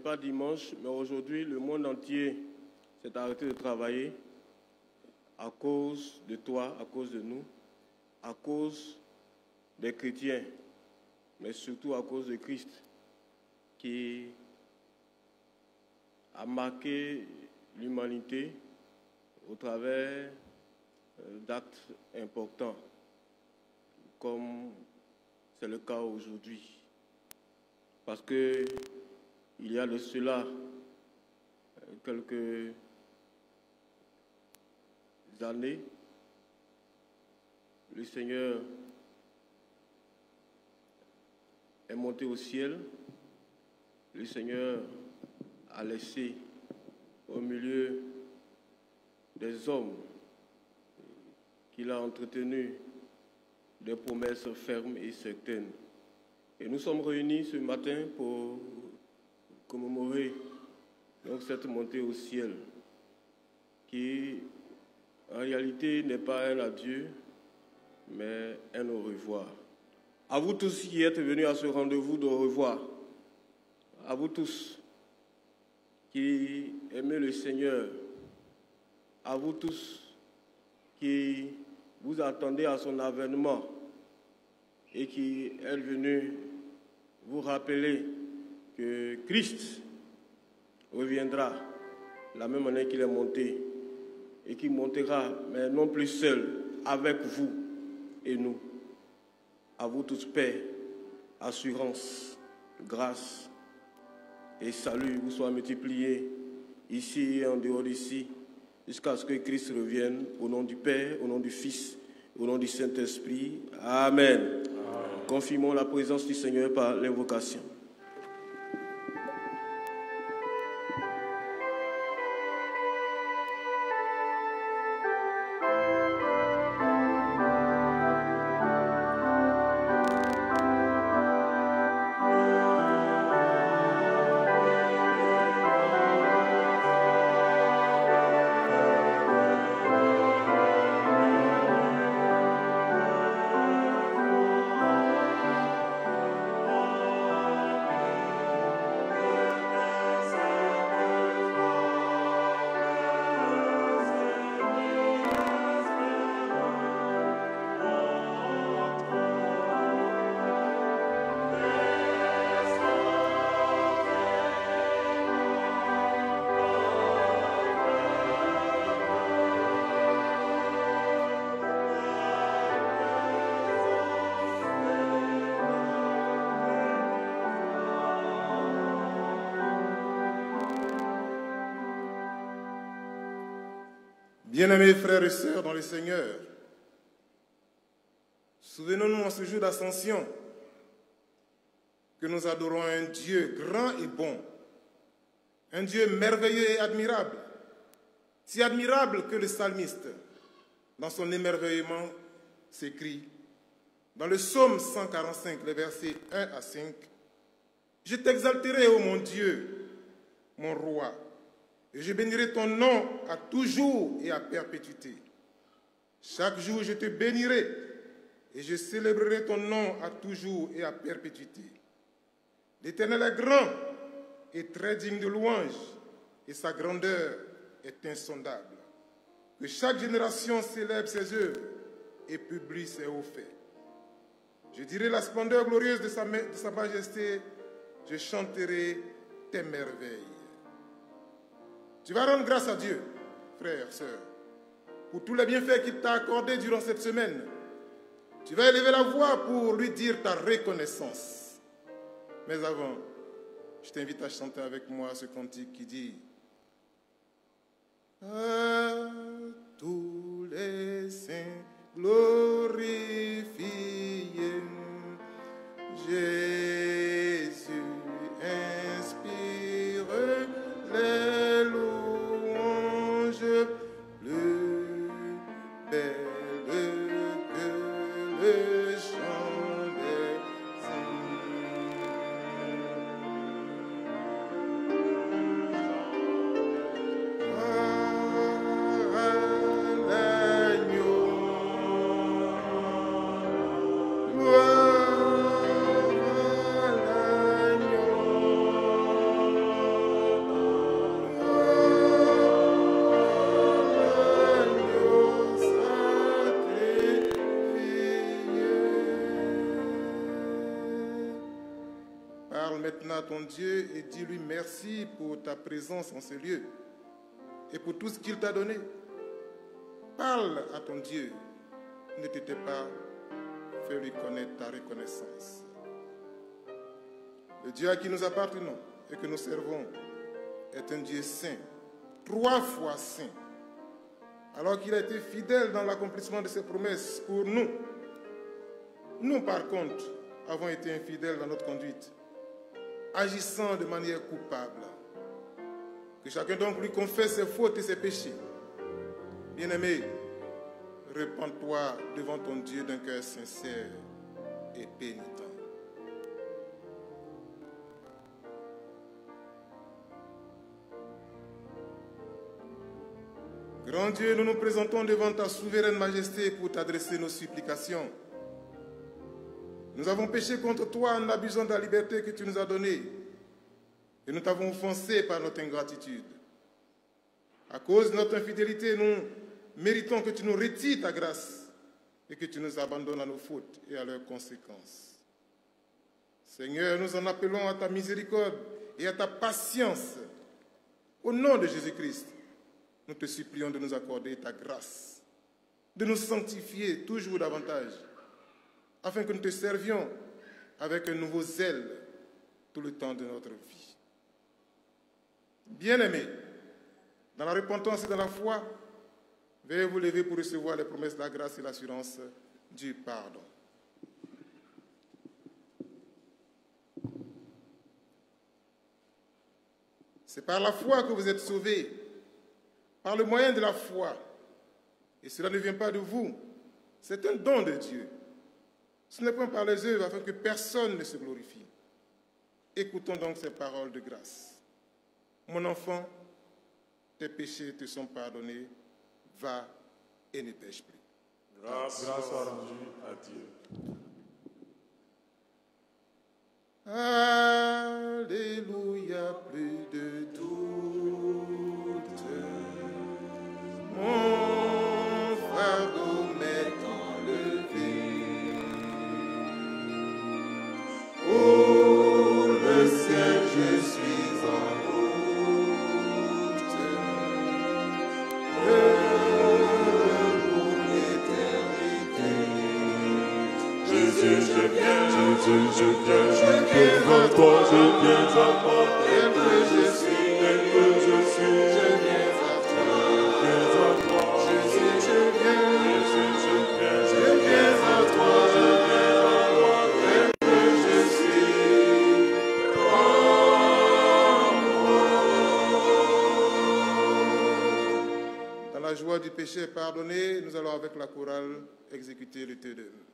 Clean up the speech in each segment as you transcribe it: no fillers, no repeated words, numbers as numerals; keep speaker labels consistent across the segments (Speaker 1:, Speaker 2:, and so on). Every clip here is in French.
Speaker 1: pas dimanche, mais aujourd'hui, le monde entier s'est arrêté de travailler à cause de toi, à cause de nous, à cause des chrétiens, mais surtout à cause de Christ, qui a marqué l'humanité au travers d'actes importants, comme c'est le cas aujourd'hui. Parce qu'il y a de cela quelques années, le Seigneur est monté au ciel, le Seigneur a laissé au milieu des hommes qu'il a entretenus des promesses fermes et certaines. Et nous sommes réunis ce matin pour commémorer donc cette montée au ciel qui en réalité n'est pas un adieu mais un au revoir. À vous tous qui êtes venus à ce rendez-vous de revoir, à vous tous qui aimez le Seigneur, à vous tous qui vous attendez à son avènement et qui est venu vous rappeler que Christ reviendra la même année qu'il est monté et qu'il montera, mais non plus seul, avec vous et nous. À vous tous, paix, assurance, grâce et salut vous soient multipliés ici et en dehors d'ici, jusqu'à ce que Christ revienne, au nom du Père, au nom du Fils, au nom du Saint-Esprit. Amen. Amen. Confirmons la présence du Seigneur par l'invocation.
Speaker 2: Bien-aimés frères et sœurs dans le Seigneur, souvenons-nous en ce jour d'Ascension que nous adorons un Dieu grand et bon, un Dieu merveilleux et admirable, si admirable que le psalmiste, dans son émerveillement, s'écrit dans le psaume 145, les versets 1 à 5, « Je t'exalterai, ô mon Dieu, mon roi, et je bénirai ton nom à toujours et à perpétuité. Chaque jour, je te bénirai et je célébrerai ton nom à toujours et à perpétuité. L'Éternel est grand et très digne de louange, et sa grandeur est insondable. Que chaque génération célèbre ses œuvres et publie ses hauts faits. Je dirai la splendeur glorieuse de sa majesté, je chanterai tes merveilles. » Tu vas rendre grâce à Dieu, frère, sœur, pour tous les bienfaits qu'il t'a accordés durant cette semaine. Tu vas élever la voix pour lui dire ta reconnaissance. Mais avant, je t'invite à chanter avec moi ce cantique qui dit « À tous les saints glorifiés, Jésus inspire les louanges plus belles que le chant des ton Dieu et dis-lui merci pour ta présence en ce lieu et pour tout ce qu'il t'a donné. Parle à ton Dieu. Ne t'étais pas, fais-lui connaître ta reconnaissance. Le Dieu à qui nous appartenons et que nous servons est un Dieu saint, 3 fois saint. Alors qu'il a été fidèle dans l'accomplissement de ses promesses pour nous. Nous, par contre, avons été infidèles dans notre conduite, agissant de manière coupable. Que chacun donc lui confesse ses fautes et ses péchés. Bien-aimé, repens-toi devant ton Dieu d'un cœur sincère et pénitent. Grand Dieu, nous nous présentons devant ta souveraine majesté pour t'adresser nos supplications. Nous avons péché contre toi en abusant de la liberté que tu nous as donnée et nous t'avons offensé par notre ingratitude. À cause de notre infidélité, nous méritons que tu nous retires ta grâce et que tu nous abandonnes à nos fautes et à leurs conséquences. Seigneur, nous en appelons à ta miséricorde et à ta patience. Au nom de Jésus-Christ, nous te supplions de nous accorder ta grâce, de nous sanctifier toujours davantage, afin que nous te servions avec un nouveau zèle tout le temps de notre vie. Bien-aimés, dans la repentance et dans la foi, veuillez vous lever pour recevoir les promesses de la grâce et l'assurance du pardon. C'est par la foi que vous êtes sauvés, par le moyen de la foi. Et cela ne vient pas de vous, c'est un don de Dieu. Ce n'est pas par les œuvres afin que personne ne se glorifie. Écoutons donc ces paroles de grâce. Mon enfant, tes péchés te sont pardonnés, va et ne pêche plus.
Speaker 3: Grâce soit rendue à Dieu.
Speaker 2: Alléluia, plus de doute. Mon fardeau m'est enlevé. Pour le ciel, je suis en route. Heureux pour l'éternité.
Speaker 3: Jésus, je viens, Jésus, je viens à toi, je viens à toi,
Speaker 2: Tel que je suis,
Speaker 3: tel que je suis,
Speaker 2: je viens à toi.
Speaker 3: viens à toi.
Speaker 2: Jésus, je viens.
Speaker 3: Jésus, je viens
Speaker 2: À toi, tel que je suis, prends-moi. Dans la joie du péché pardonné, nous allons avec la chorale exécuter le Te Deum.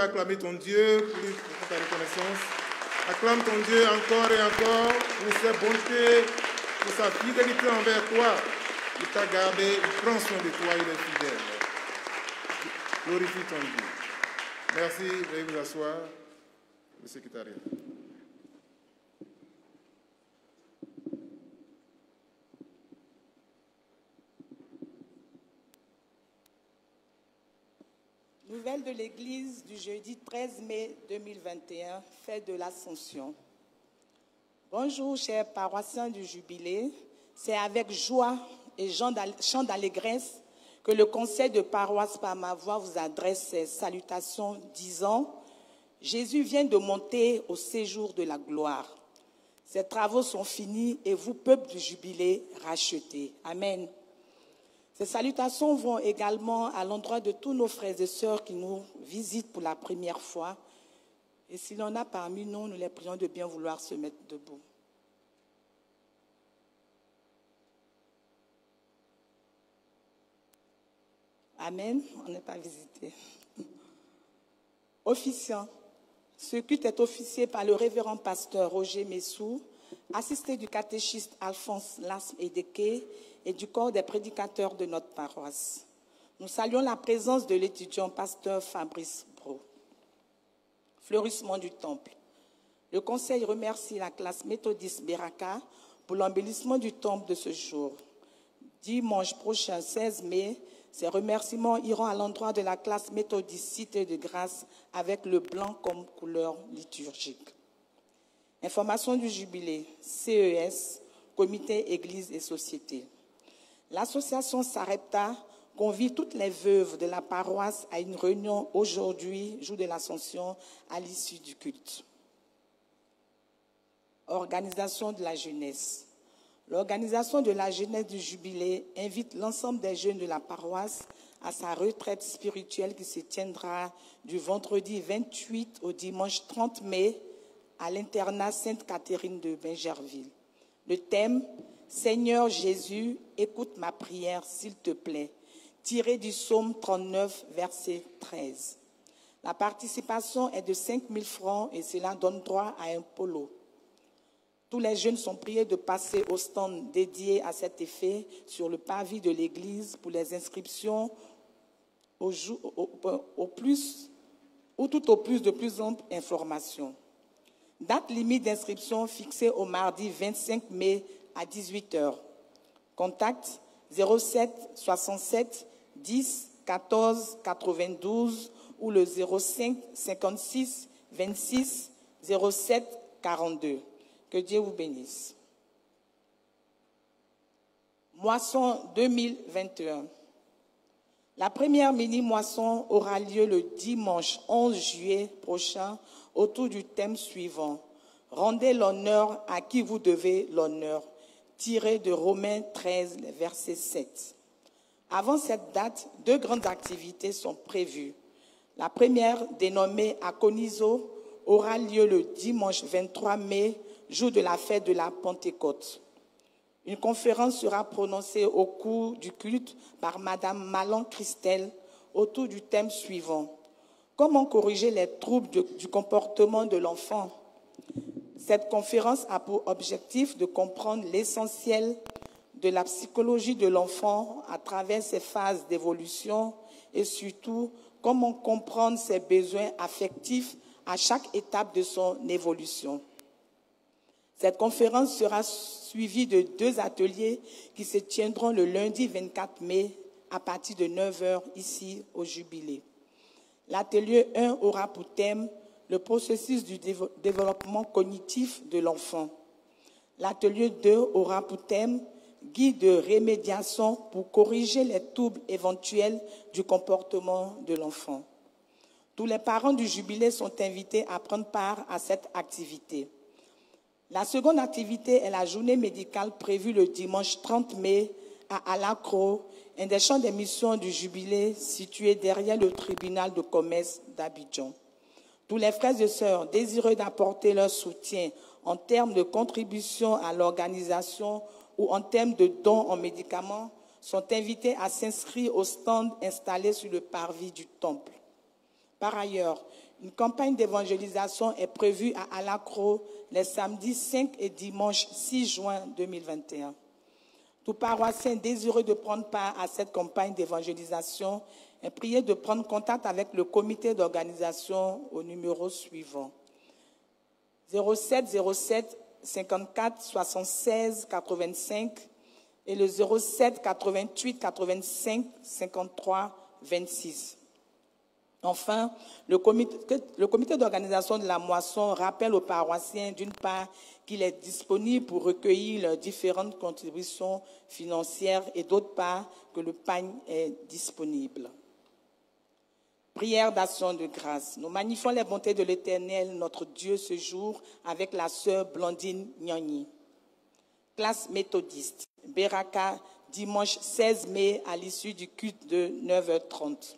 Speaker 2: acclamer ton Dieu pour ta reconnaissance. Acclame ton Dieu encore et encore pour sa bonté, pour sa fidélité envers toi. Il t'a gardé, il prend soin de toi, il est fidèle. Glorifie ton Dieu. Merci, veuillez vous asseoir, le secrétariat.
Speaker 4: Nouvelle de l'Église du jeudi 13 mai 2021, fête de l'Ascension. Bonjour, chers paroissiens du Jubilé. C'est avec joie et chant d'allégresse que le conseil de paroisse par ma voix vous adresse ses salutations disant « Jésus vient de monter au séjour de la gloire. Ses travaux sont finis et vous, peuple du Jubilé, rachetés. » Amen. Ces salutations vont également à l'endroit de tous nos frères et sœurs qui nous visitent pour la première fois. Et s'il y en a parmi nous, nous les prions de bien vouloir se mettre debout. Amen. On n'est pas visité. Officiant. Ce culte est officié par le révérend pasteur Roger Messou, assisté du catéchiste Alphonse Lasme-Edeke et du corps des prédicateurs de notre paroisse. Nous saluons la présence de l'étudiant pasteur Fabrice Bro. Fleurissement du temple. Le conseil remercie la classe méthodiste Beraka pour l'embellissement du temple de ce jour. Dimanche prochain, 16 mai, ces remerciements iront à l'endroit de la classe méthodiste Cité de Grâce avec le blanc comme couleur liturgique. Information du Jubilé, CES, Comité Église et Société. L'association Sarepta convie toutes les veuves de la paroisse à une réunion aujourd'hui, jour de l'Ascension, à l'issue du culte. Organisation de la jeunesse. L'organisation de la jeunesse du Jubilé invite l'ensemble des jeunes de la paroisse à sa retraite spirituelle qui se tiendra du vendredi 28 au dimanche 30 mai à l'internat Sainte-Catherine de Bingerville. Le thème « Seigneur Jésus, écoute ma prière, s'il te plaît », tiré du psaume 39, verset 13. La participation est de 5 000 francs et cela donne droit à un polo. Tous les jeunes sont priés de passer au stand dédié à cet effet sur le parvis de l'église pour les inscriptions tout au plus de plus amples informations. Date limite d'inscription fixée au mardi 25 mai à 18h. Contact 07 67 10 14 92 ou le 05 56 26 07 42. Que Dieu vous bénisse. Moisson 2021. La première mini-moisson aura lieu le dimanche 11 juillet prochain autour du thème suivant. Rendez l'honneur à qui vous devez l'honneur, tiré de Romains 13, verset 7. Avant cette date, 2 grandes activités sont prévues. La première, dénommée Aconiso, aura lieu le dimanche 23 mai, jour de la fête de la Pentecôte. Une conférence sera prononcée au cours du culte par Madame Malan Christelle autour du thème suivant. Comment corriger les troubles du comportement de l'enfant? Cette conférence a pour objectif de comprendre l'essentiel de la psychologie de l'enfant à travers ses phases d'évolution et surtout comment comprendre ses besoins affectifs à chaque étape de son évolution. Cette conférence sera suivie de 2 ateliers qui se tiendront le lundi 24 mai à partir de 9h ici au Jubilé. L'atelier 1 aura pour thème le processus du développement cognitif de l'enfant. L'atelier 2 aura pour thème guide de remédiation pour corriger les troubles éventuels du comportement de l'enfant. Tous les parents du Jubilé sont invités à prendre part à cette activité. La seconde activité est la journée médicale prévue le dimanche 30 mai à Alacro, un des champs d'émission du Jubilé situé derrière le tribunal de commerce d'Abidjan. Tous les frères et sœurs désireux d'apporter leur soutien en termes de contribution à l'organisation ou en termes de dons en médicaments sont invités à s'inscrire au stand installé sur le parvis du temple. Par ailleurs, Une campagne d'évangélisation est prévue à Alacro les samedis 5 et dimanche 6 juin 2021. Tout paroissien désireux de prendre part à cette campagne d'évangélisation est prié de prendre contact avec le comité d'organisation au numéro suivant 07 07 54 76 85 et le 07 88 85 53 26. Enfin, le comité d'organisation de la moisson rappelle aux paroissiens, d'une part, qu'il est disponible pour recueillir leurs différentes contributions financières et d'autre part, que le pagne est disponible. Prière d'action de grâce. Nous magnifions les bontés de l'Éternel, notre Dieu, ce jour, avec la sœur Blandine Nyoni. Classe méthodiste, Beraka, dimanche 16 mai, à l'issue du culte de 9h30.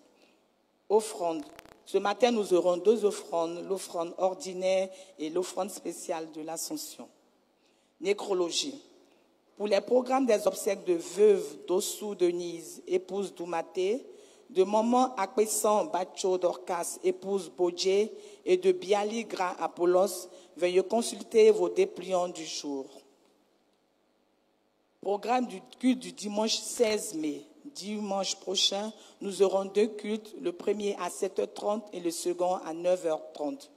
Speaker 4: Offrande. Ce matin, nous aurons 2 offrandes, l'offrande ordinaire et l'offrande spéciale de l'Ascension. Nécrologie. Pour les programmes des obsèques de veuve Dossou Denise, épouse d'Oumaté, de maman Akpesan Bacho Dorcas, épouse Bodje, et de Biali Gra Apollos, veuillez consulter vos dépliants du jour. Programme du culte du dimanche 16 mai. Dimanche prochain, nous aurons 2 cultes, le premier à 7h30 et le second à 9h30.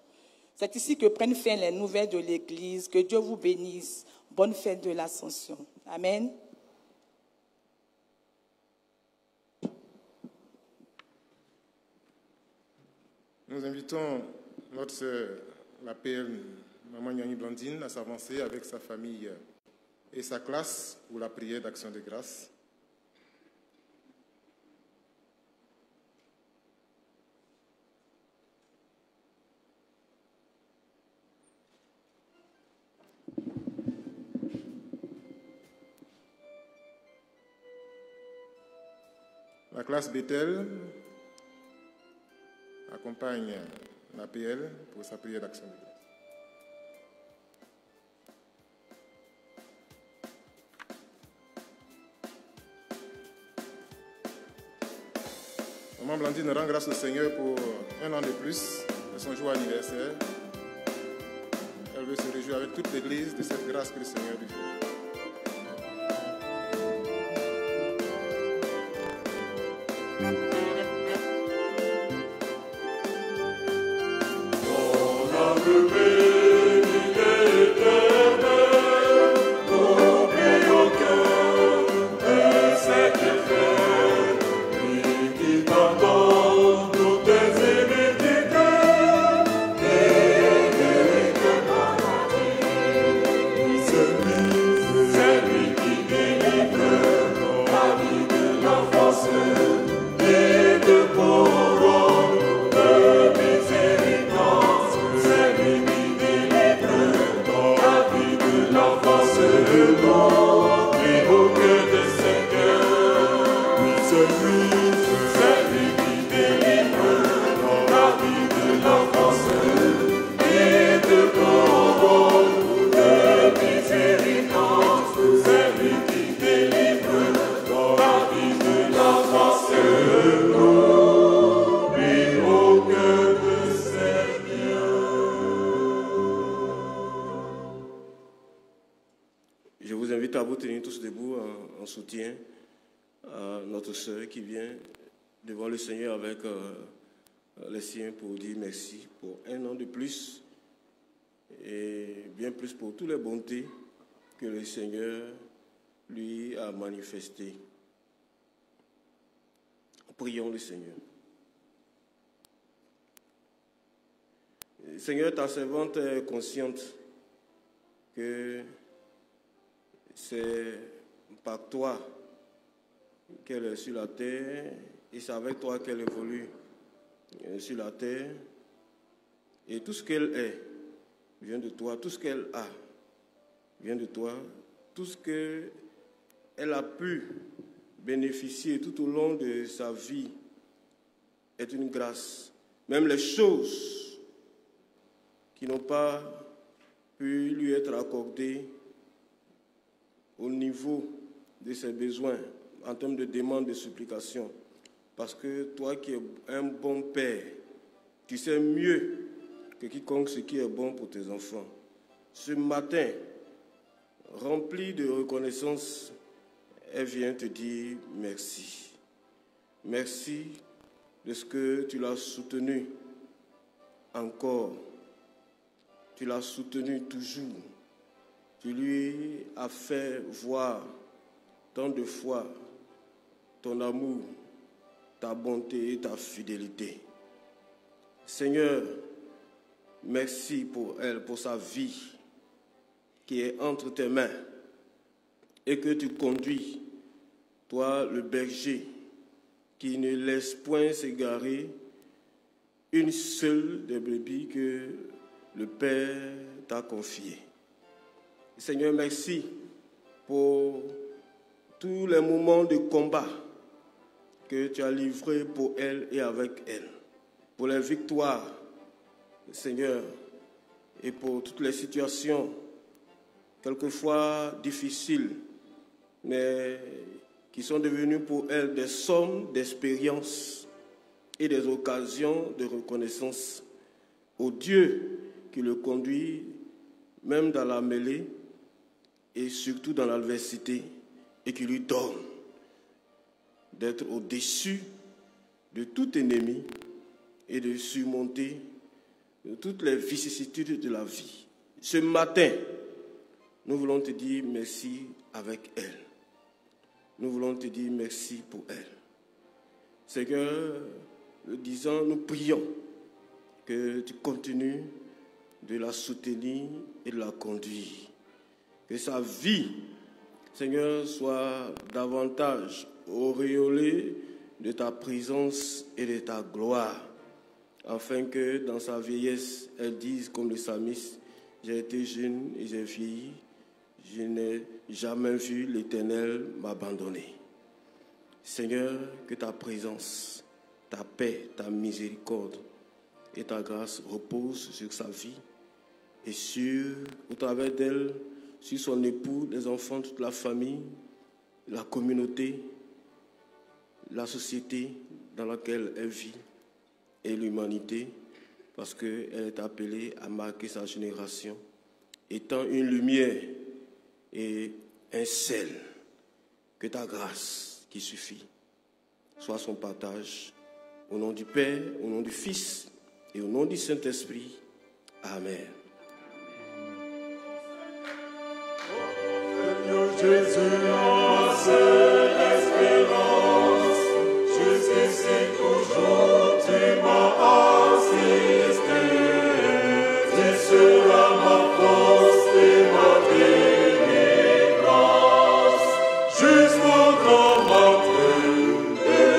Speaker 4: C'est ici que prennent fin les nouvelles de l'Église. Que Dieu vous bénisse. Bonne fête de l'Ascension. Amen.
Speaker 2: Nous invitons notre sœur, la PL Maman Nyani Blandine, à s'avancer avec sa famille et sa classe pour la prière d'action de grâce. La classe Bethel accompagne l'APL pour sa prière d'action de grâce. Maman Blandine rend grâce au Seigneur pour 1 an de plus de son jour anniversaire. Elle veut se réjouir avec toute l'Église de cette grâce que le Seigneur lui fait.
Speaker 1: Je vous invite à vous tenir tous debout en soutien à notre sœur qui vient devant le Seigneur avec les siens pour dire merci pour 1 an de plus et bien plus pour toutes les bontés que le Seigneur lui a manifestées. Prions le Seigneur. Seigneur, ta servante est consciente que c'est par toi qu'elle est sur la terre et c'est avec toi qu'elle évolue sur la terre. Et tout ce qu'elle est vient de toi, tout ce qu'elle a vient de toi, tout ce qu'elle a pu bénéficier tout au long de sa vie est une grâce. Même les choses qui n'ont pas pu lui être accordées au niveau de ses besoins, en termes de demande, de supplication. Parce que toi qui es un bon Père, Tu sais mieux que quiconque ce qui est bon pour tes enfants. Ce matin, rempli de reconnaissance, elle vient te dire merci. Merci de ce que tu l'as soutenu encore. Tu l'as soutenu toujours. Tu lui as fait voir tant de fois ton amour, ta bonté et ta fidélité. Seigneur, merci pour elle, pour sa vie qui est entre tes mains et que tu conduis, toi le berger, qui ne laisse point s'égarer une seule des brebis que le Père t'a confiée. Seigneur, merci pour tous les moments de combat que tu as livrés pour elle et avec elle, pour les victoires, Seigneur, et pour toutes les situations, quelquefois difficiles, mais qui sont devenues pour elle des sommes d'expérience et des occasions de reconnaissance au Dieu qui le conduit, même dans la mêlée et surtout dans l'adversité, et qui lui donne d'être au-dessus de tout ennemi et de surmonter toutes les vicissitudes de la vie. Ce matin, nous voulons te dire merci avec elle. Nous voulons te dire merci pour elle. Seigneur, le disant, nous prions que tu continues de la soutenir et de la conduire. Que sa vie, Seigneur, soit davantage auréolée de ta présence et de ta gloire, afin que dans sa vieillesse, elle dise comme le psalmiste, j'ai été jeune et j'ai vieilli, je n'ai jamais vu l'Éternel m'abandonner. Seigneur, que ta présence, ta paix, ta miséricorde et ta grâce reposent sur sa vie et au travers d'elle, sur son époux, les enfants, toute la famille, la communauté, la société dans laquelle elle vit et l'humanité, parce qu'elle est appelée à marquer sa génération, étant une lumière et un sel, que ta grâce qui suffit soit son partage. Au nom du Père, au nom du Fils et au nom du Saint-Esprit. Amen.
Speaker 3: Jésus, ma seule espérance, jusqu'ici toujours tu m'as assisté. Tu seras ma force et ma délivrance, jusqu'au grand matin de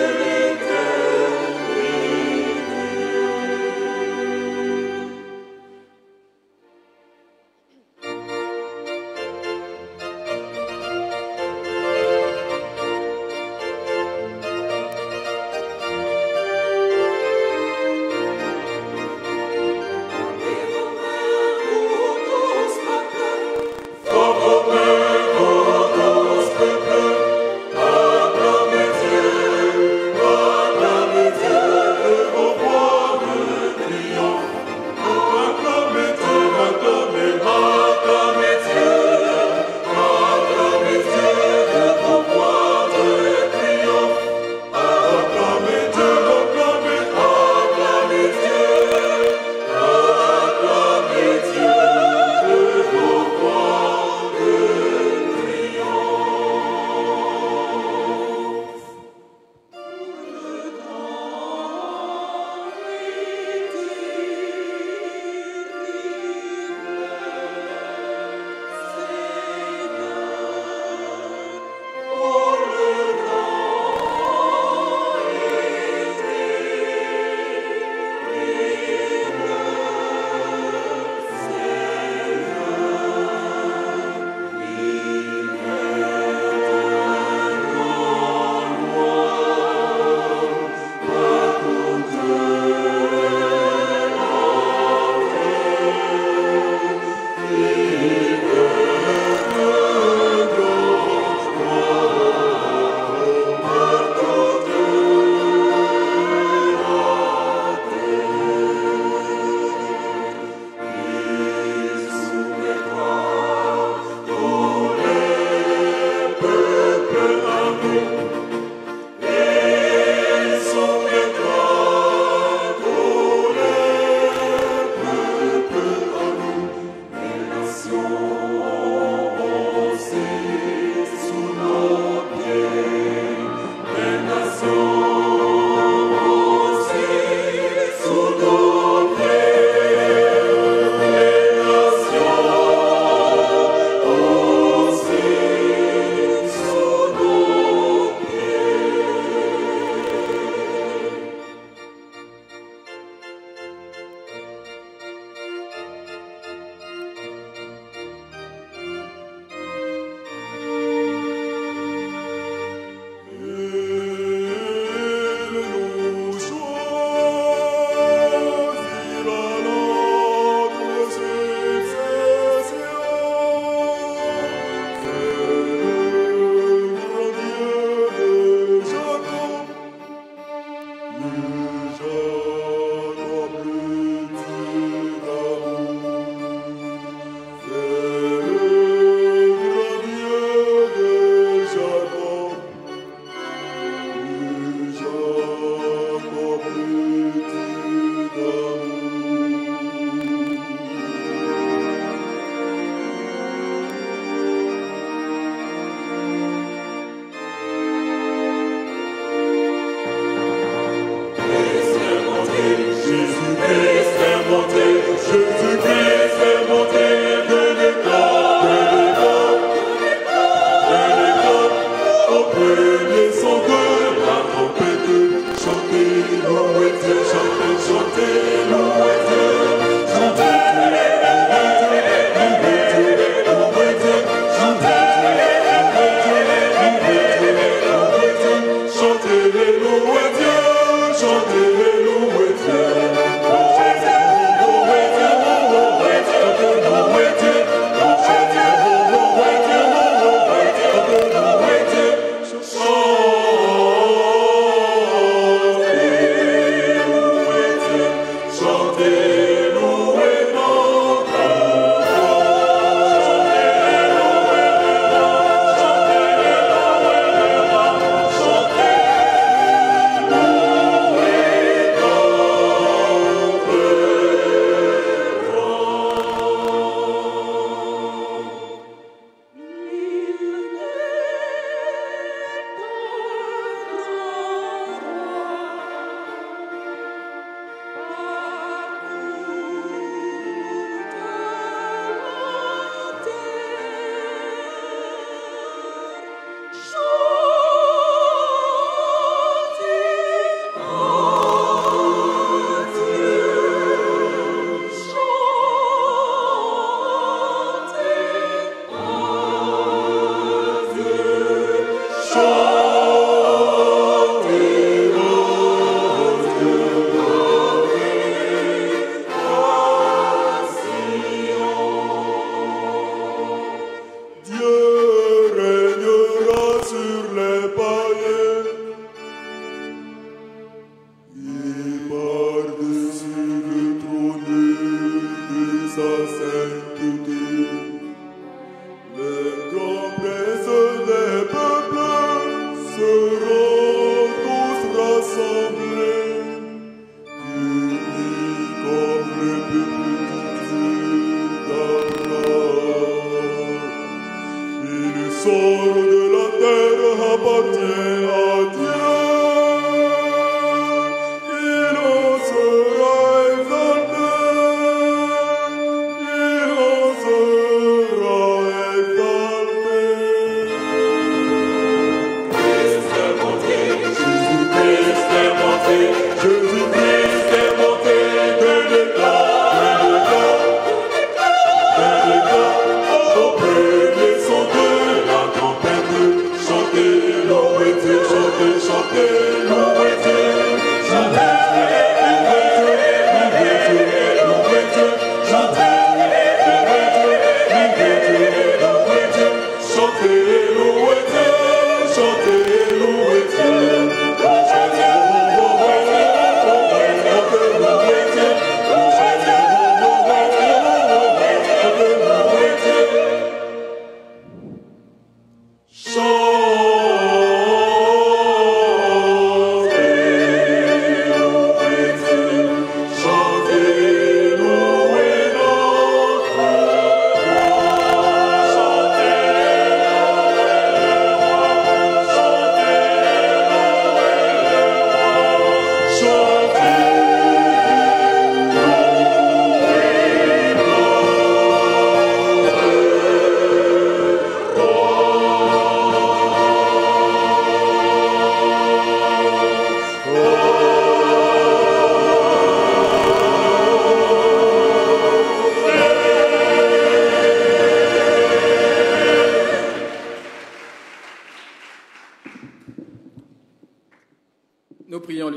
Speaker 3: Jésus-Christ est monté de l'écart, au premier son de la trompette. Chantez, louez Dieu, chantez, chantez, louez Dieu, chantez, louez Dieu, chantez, chantez, louez Dieu, chantez, louez Dieu.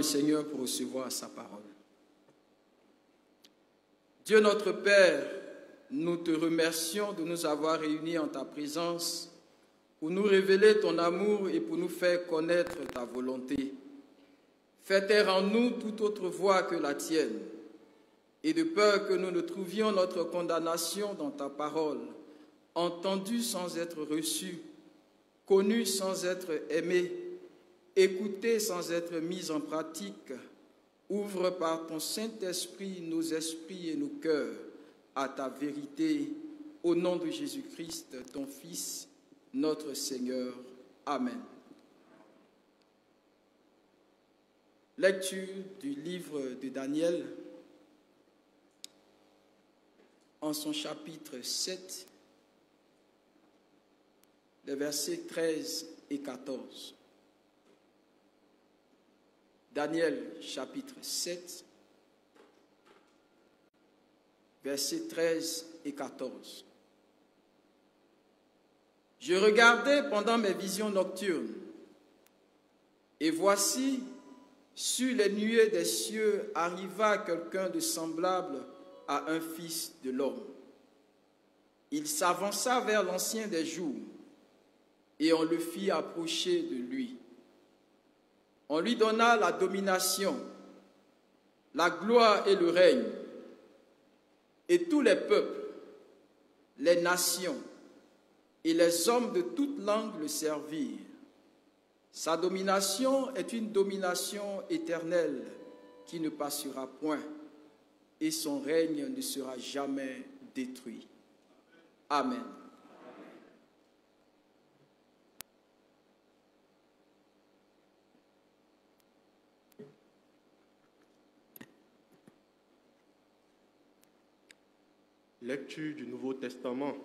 Speaker 5: Seigneur pour recevoir sa parole. Dieu notre Père, nous te remercions de nous avoir réunis en ta présence pour nous révéler ton amour et pour nous faire connaître ta volonté. Fais taire en nous toute autre voix que la tienne, et de peur que nous ne trouvions notre condamnation dans ta parole, entendue sans être reçue, connue sans être aimée, écoutée sans être mise en pratique, ouvre par ton Saint-Esprit nos esprits et nos cœurs à ta vérité, au nom de Jésus-Christ, ton Fils, notre Seigneur. Amen. Lecture du livre de Daniel. en son chapitre 7, les versets 13 et 14. Daniel chapitre 7, versets 13 et 14. Je regardais pendant mes visions nocturnes, et voici, sur les nuées des cieux, arriva quelqu'un de semblable à un fils de l'homme. Il s'avança vers l'ancien des jours, et on le fit approcher de lui. On lui donna la domination, la gloire et le règne, et tous les peuples, les nations et les hommes de toute langue le servirent. Sa domination est une domination éternelle qui ne passera point, et son règne ne sera jamais détruit. Amen.
Speaker 1: Lecture du Nouveau Testament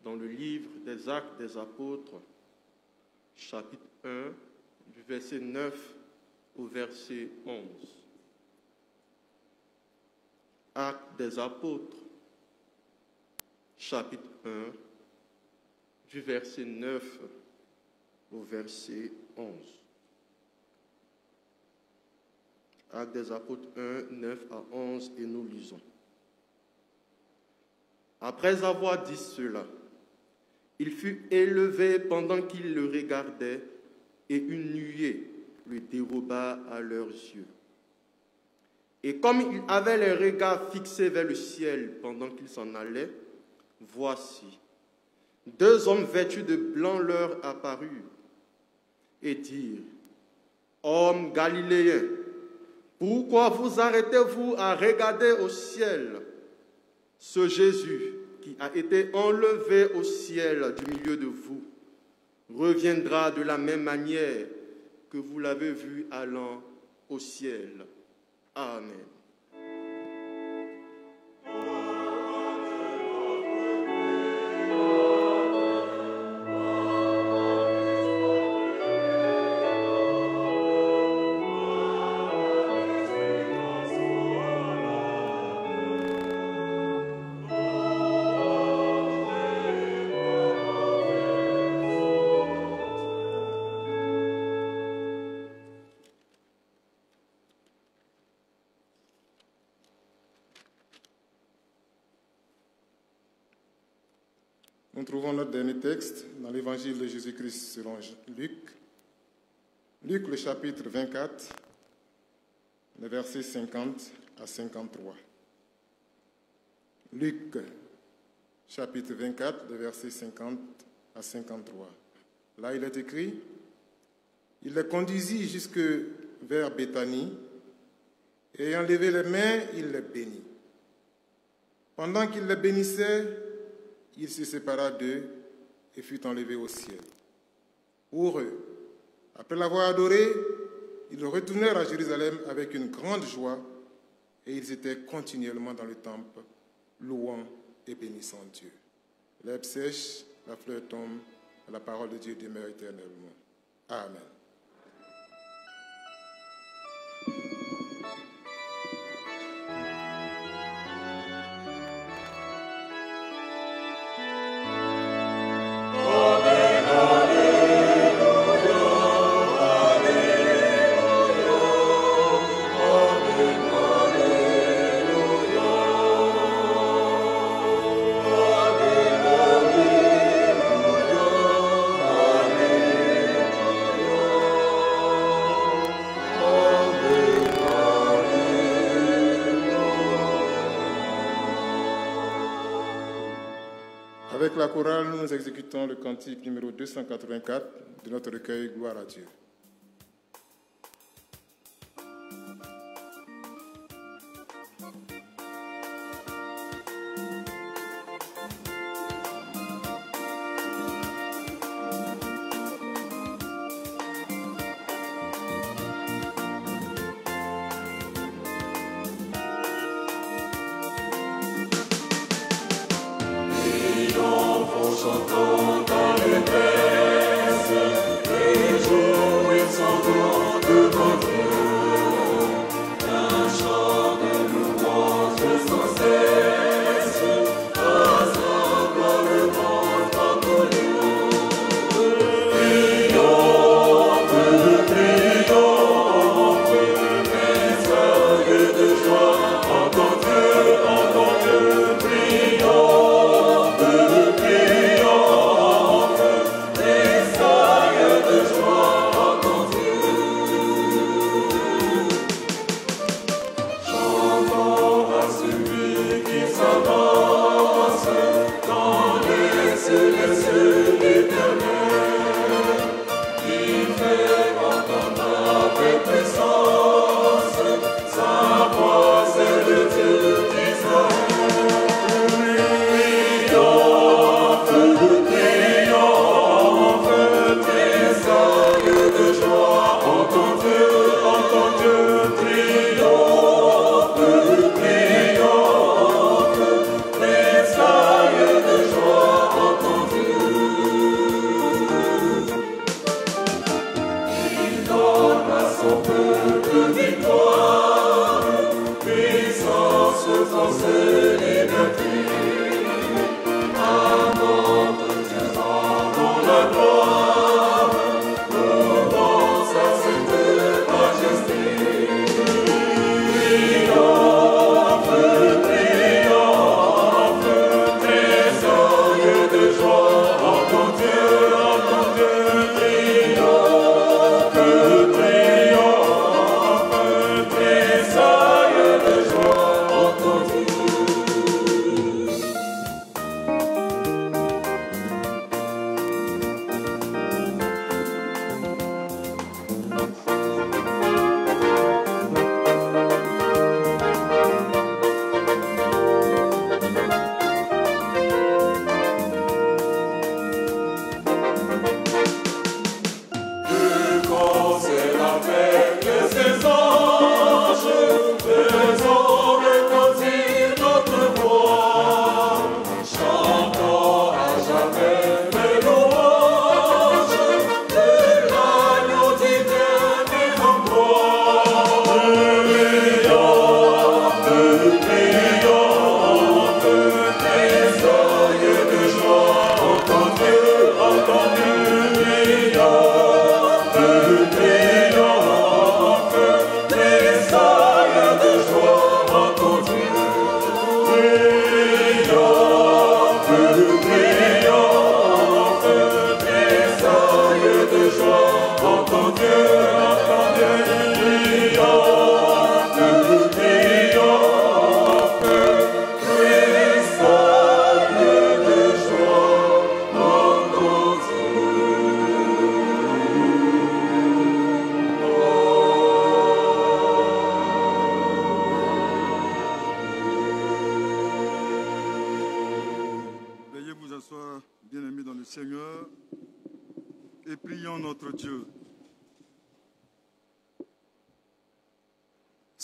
Speaker 1: dans le livre des Actes des Apôtres, chapitre 1, du verset 9 au verset 11. Actes des Apôtres, chapitre 1, du verset 9 au verset 11. Actes des Apôtres 1, 9 à 11, et nous lisons. Après avoir dit cela, il fut élevé pendant qu'ils le regardaient, et une nuée le déroba à leurs yeux. Et comme ils avaient les regards fixés vers le ciel pendant qu'ils s'en allaient, voici, deux hommes vêtus de blanc leur apparurent et dirent: Hommes galiléens, pourquoi vous arrêtez-vous à regarder au ciel? Ce Jésus qui a été enlevé au ciel du milieu de vous reviendra de la même manière que vous l'avez vu allant au ciel. Amen.
Speaker 2: Nous trouvons notre dernier texte dans l'évangile de Jésus-Christ selon Luc. Luc, le chapitre 24, les versets 50 à 53. Luc, chapitre 24, les versets 50 à 53. Là, il est écrit: Il les conduisit jusque vers Béthanie, et ayant levé les mains, il les bénit. Pendant qu'il les bénissait, il se sépara d'eux et fut enlevé au ciel. Pour eux, après l'avoir adoré, ils retournèrent à Jérusalem avec une grande joie, et ils étaient continuellement dans le temple, louant et bénissant Dieu. L'herbe sèche, la fleur tombe, la parole de Dieu demeure éternellement. Amen. Avec la chorale, nous exécutons le cantique numéro 284 de notre recueil Gloire à Dieu.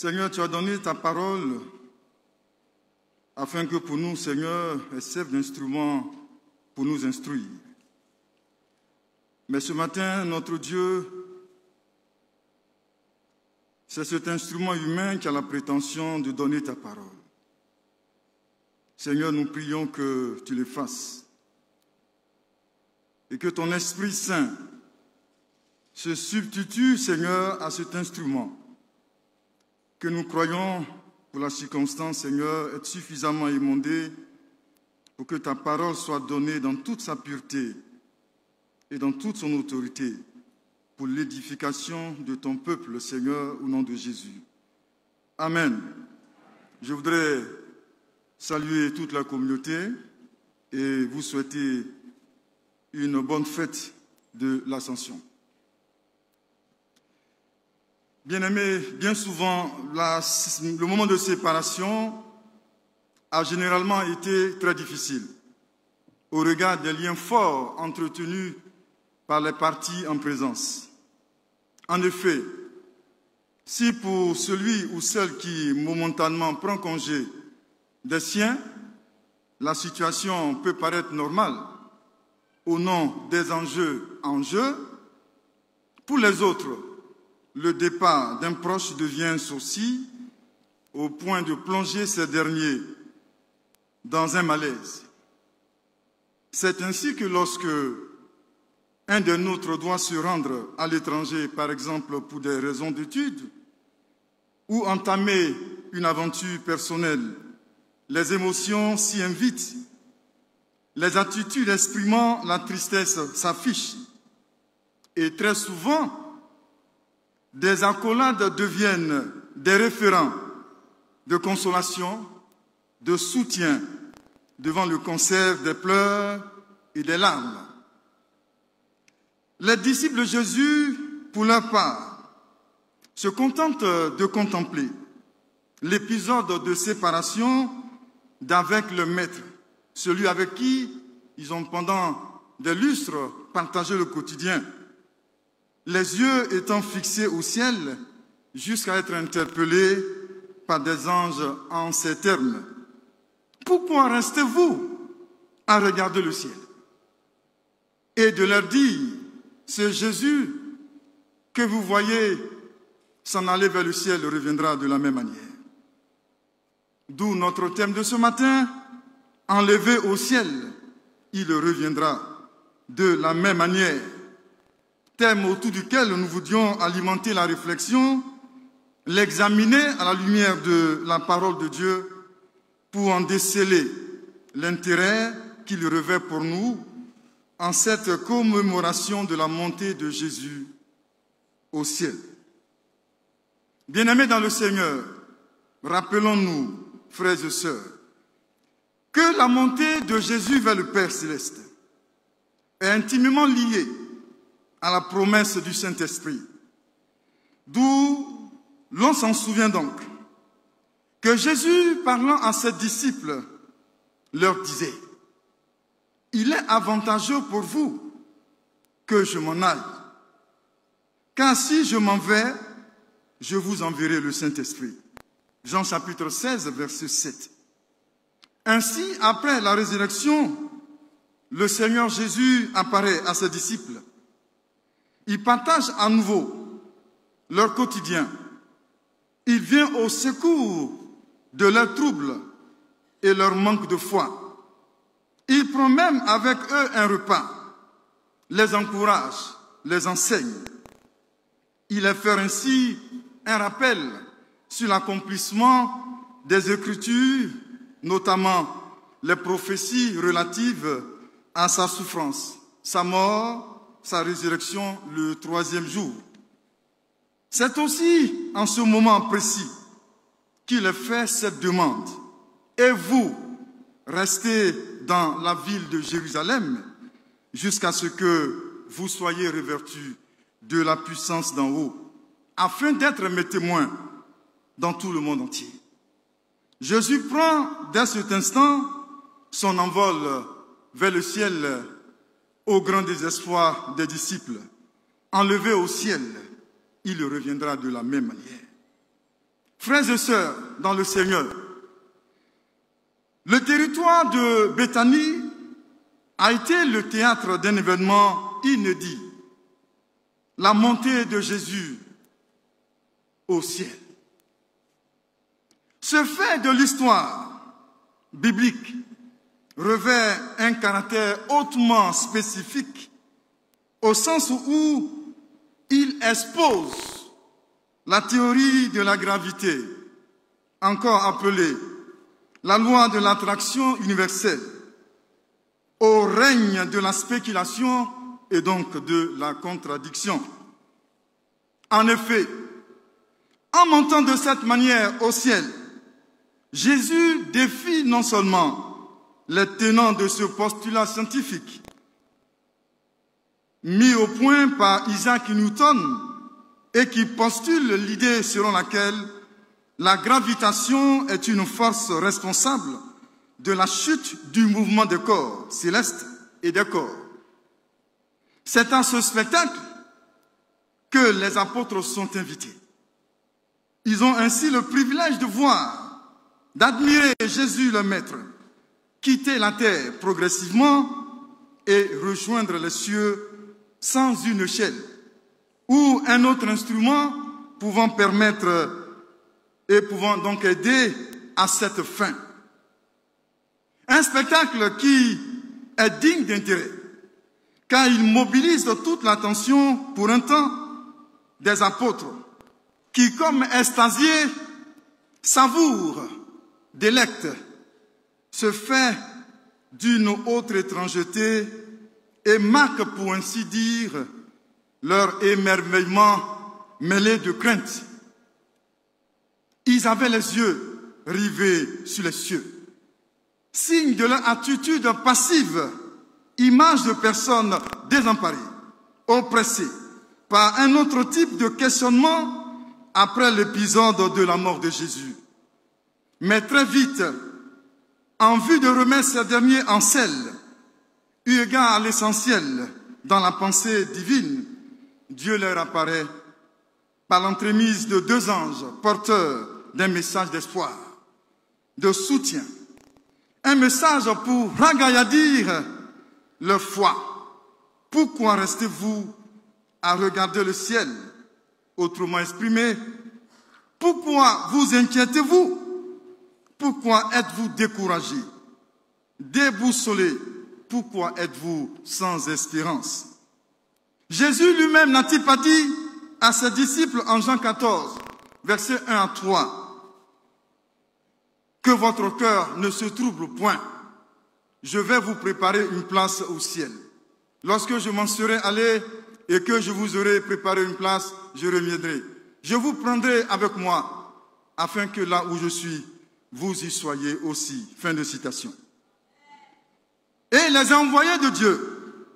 Speaker 6: Seigneur, tu as donné ta parole afin que pour nous, Seigneur, elle serve d'instrument pour nous instruire. Mais ce matin, notre Dieu, c'est cet instrument humain qui a la prétention de donner ta parole. Seigneur, nous prions que tu le fasses et que ton Esprit Saint se substitue, Seigneur, à cet instrument que nous croyons, pour la circonstance, Seigneur, être suffisamment émondé pour que ta parole soit donnée dans toute sa pureté et dans toute son autorité pour l'édification de ton peuple, Seigneur, au nom de Jésus. Amen. Je voudrais saluer toute la communauté et vous souhaiter une bonne fête de l'Ascension. Bien-aimés, bien souvent, le moment de séparation a généralement été très difficile au regard des liens forts entretenus par les parties en présence. En effet, si pour celui ou celle qui momentanément prend congé des siens, la situation peut paraître normale, au nom des enjeux en jeu. Pour les autres, le départ d'un proche devient souci au point de plonger ces derniers dans un malaise. C'est ainsi que lorsque un des nôtres doit se rendre à l'étranger, par exemple pour des raisons d'études, ou entamer une aventure personnelle, les émotions s'y invitent, les attitudes exprimant la tristesse s'affichent, et très souvent, des accolades deviennent des référents de consolation, de soutien devant le concert des pleurs et des larmes. Les disciples de Jésus, pour leur part, se contentent de contempler l'épisode de séparation d'avec le Maître, celui avec qui ils ont pendant des lustres partagé le quotidien, les yeux étant fixés au ciel jusqu'à être interpellés par des anges en ces termes. Pourquoi restez-vous à regarder le ciel? Et de leur dire, c'est Jésus que vous voyez s'en aller vers le ciel reviendra de la même manière. D'où notre thème de ce matin, enlevé au ciel, il reviendra de la même manière. Thème autour duquel nous voudrions alimenter la réflexion, l'examiner à la lumière de la parole de Dieu pour en déceler l'intérêt qu'il revêt pour nous en cette commémoration de la montée de Jésus au ciel. Bien-aimés dans le Seigneur, rappelons-nous, frères et sœurs, que la montée de Jésus vers le Père céleste est intimement liée à la promesse du Saint-Esprit, d'où l'on s'en souvient donc que Jésus, parlant à ses disciples, leur disait « Il est avantageux pour vous que je m'en aille, car si je m'en vais, je vous enverrai le Saint-Esprit. » Jean chapitre 16, verset 7. Ainsi, après la résurrection, le Seigneur Jésus apparaît à ses disciples. Il partage à nouveau leur quotidien. Il vient au secours de leurs troubles et leur manque de foi. Il prend même avec eux un repas, les encourage, les enseigne. Il leur fait ainsi un rappel sur l'accomplissement des Écritures, notamment les prophéties relatives à sa souffrance, sa mort, sa résurrection le 3e jour. C'est aussi en ce moment précis qu'il fait cette demande. Et vous, restez dans la ville de Jérusalem jusqu'à ce que vous soyez revêtus de la puissance d'en haut, afin d'être mes témoins dans tout le monde entier. Jésus prend dès cet instant son envol vers le ciel au grand désespoir des disciples. Enlevé au ciel, il reviendra de la même manière. Frères et sœurs dans le Seigneur, le territoire de Béthanie a été le théâtre d'un événement inédit, la montée de Jésus au ciel. Ce fait de l'histoire biblique revêt un caractère hautement spécifique au sens où il expose la théorie de la gravité, encore appelée la loi de l'attraction universelle, au règne de la spéculation et donc de la contradiction. En effet, en montant de cette manière au ciel, Jésus défie non seulement les tenants de ce postulat scientifique, mis au point par Isaac Newton, et qui postule l'idée selon laquelle la gravitation est une force responsable de la chute du mouvement des corps célestes et des corps. C'est à ce spectacle que les apôtres sont invités. Ils ont ainsi le privilège de voir, d'admirer Jésus le Maître quitter la terre progressivement et rejoindre les cieux sans une échelle ou un autre instrument pouvant permettre et pouvant donc aider à cette fin. Un spectacle qui est digne d'intérêt, car il mobilise toute l'attention pour un temps des apôtres, qui, comme extasiés, savourent, délectent ce fait d'une autre étrangeté et marquent, pour ainsi dire, leur émerveillement mêlé de crainte. Ils avaient les yeux rivés sur les cieux, signe de leur attitude passive, image de personnes désemparées, oppressées par un autre type de questionnement après l'épisode de la mort de Jésus. Mais très vite, en vue de remettre ces derniers en selle, eu égard à l'essentiel dans la pensée divine, Dieu leur apparaît par l'entremise de 2 anges porteurs d'un message d'espoir, de soutien, un message pour ragailladir leur foi. Pourquoi restez-vous à regarder le ciel? Autrement exprimé, pourquoi vous inquiétez-vous? Pourquoi êtes-vous découragés? Déboussolés? Pourquoi êtes-vous sans espérance? Jésus lui-même n'a-t-il pas dit à ses disciples en Jean 14, versets 1 à 3, que votre cœur ne se trouble point. Je vais vous préparer une place au ciel. Lorsque je m'en serai allé et que je vous aurai préparé une place, je reviendrai. Je vous prendrai avec moi, afin que là où je suis, vous y soyez aussi. Fin de citation. Et les envoyés de Dieu,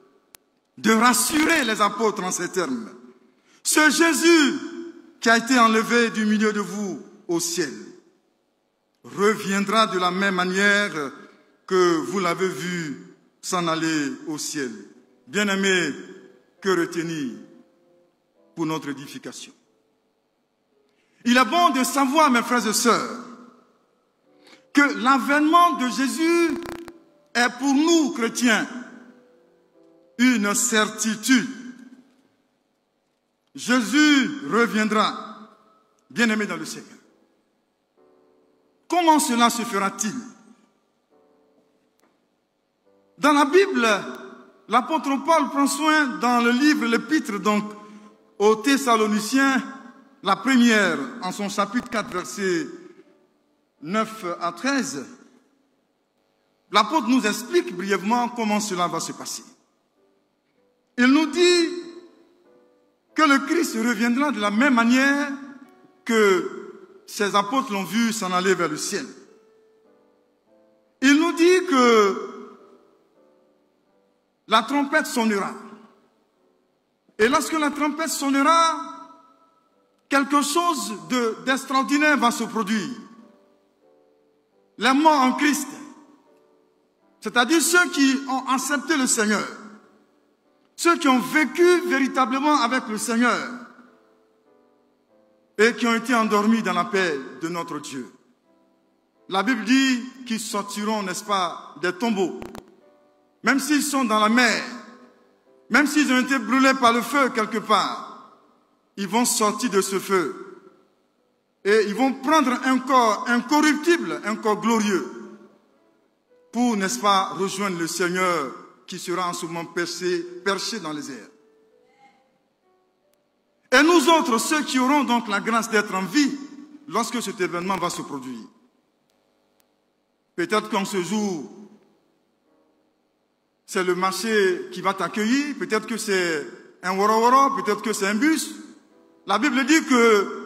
Speaker 6: de rassurer les apôtres en ces termes. Ce Jésus qui a été enlevé du milieu de vous au ciel reviendra de la même manière que vous l'avez vu s'en aller au ciel. Bien-aimés, que retenir pour notre édification? Il est bon de savoir, mes frères et sœurs, que l'avènement de Jésus est pour nous, chrétiens, une certitude. Jésus reviendra, bien-aimé dans le Seigneur. Comment cela se fera-t-il? Dans la Bible, l'apôtre Paul prend soin, dans le livre, l'épître donc aux Thessaloniciens, la première, en son chapitre 4, versets 9 à 13, l'apôtre nous explique brièvement comment cela va se passer. Il nous dit que le Christ reviendra de la même manière que ses apôtres l'ont vu s'en aller vers le ciel. Il nous dit que la trompette sonnera. Et lorsque la trompette sonnera, quelque chose d'extraordinaire va se produire. Les morts en Christ, c'est-à-dire ceux qui ont accepté le Seigneur, ceux qui ont vécu véritablement avec le Seigneur et qui ont été endormis dans la paix de notre Dieu. La Bible dit qu'ils sortiront, n'est-ce pas, des tombeaux. Même s'ils sont dans la mer, même s'ils ont été brûlés par le feu quelque part, ils vont sortir de ce feu. Et ils vont prendre un corps incorruptible, un corps glorieux, pour, n'est-ce pas, rejoindre le Seigneur qui sera en ce moment perché dans les airs. Et nous autres, ceux qui auront donc la grâce d'être en vie, lorsque cet événement va se produire. Peut-être qu'en ce jour, c'est le marché qui va t'accueillir, peut-être que c'est un woro-woro, peut-être que c'est un bus. La Bible dit que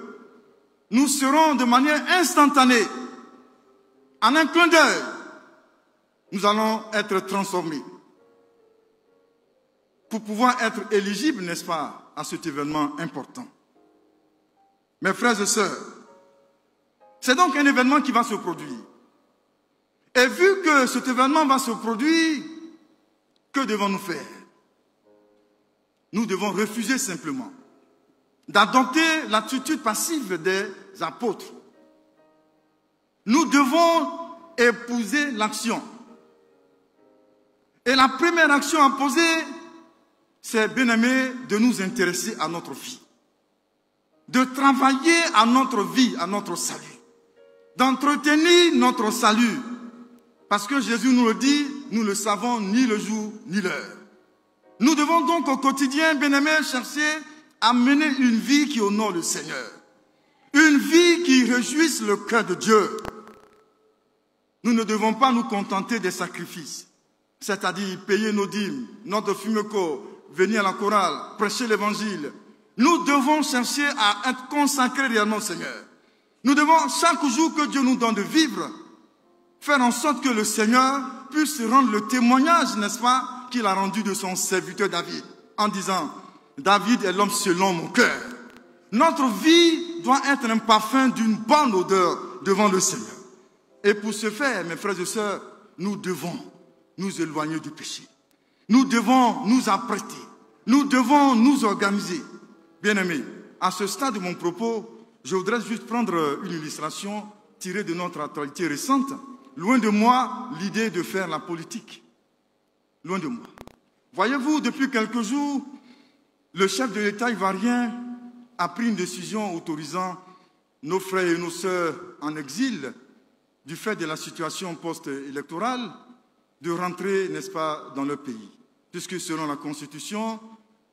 Speaker 6: nous serons de manière instantanée, en un clin d'œil, nous allons être transformés pour pouvoir être éligibles, n'est-ce pas, à cet événement important. Mes frères et sœurs, c'est donc un événement qui va se produire. Et vu que cet événement va se produire, que devons-nous faire? Nous devons refuser simplement d'adopter l'attitude passive des apôtres. Nous devons épouser l'action. Et la première action à poser, c'est, bien aimé, de nous intéresser à notre vie. De travailler à notre vie, à notre salut. D'entretenir notre salut. Parce que Jésus nous le dit, nous ne savons ni le jour ni l'heure. Nous devons donc au quotidien, bien aimé, chercher à mener une vie qui honore le Seigneur. Une vie qui réjouisse le cœur de Dieu. Nous ne devons pas nous contenter des sacrifices. C'est-à-dire payer nos dîmes, notre fumeco, venir à la chorale, prêcher l'évangile. Nous devons chercher à être consacrés réellement au Seigneur. Nous devons, chaque jour que Dieu nous donne de vivre, faire en sorte que le Seigneur puisse rendre le témoignage, n'est-ce pas, qu'il a rendu de son serviteur David, en disant, David est l'homme selon mon cœur. Notre vie doit être un parfum d'une bonne odeur devant le Seigneur. Et pour ce faire, mes frères et sœurs, nous devons nous éloigner du péché. Nous devons nous apprêter. Nous devons nous organiser. Bien-aimés, à ce stade de mon propos, je voudrais juste prendre une illustration tirée de notre actualité récente. Loin de moi l'idée de faire la politique. Loin de moi. Voyez-vous, depuis quelques jours, le chef de l'État ivoirien a pris une décision autorisant nos frères et nos sœurs en exil, du fait de la situation post-électorale, de rentrer, n'est-ce pas, dans leur pays. Puisque selon la Constitution,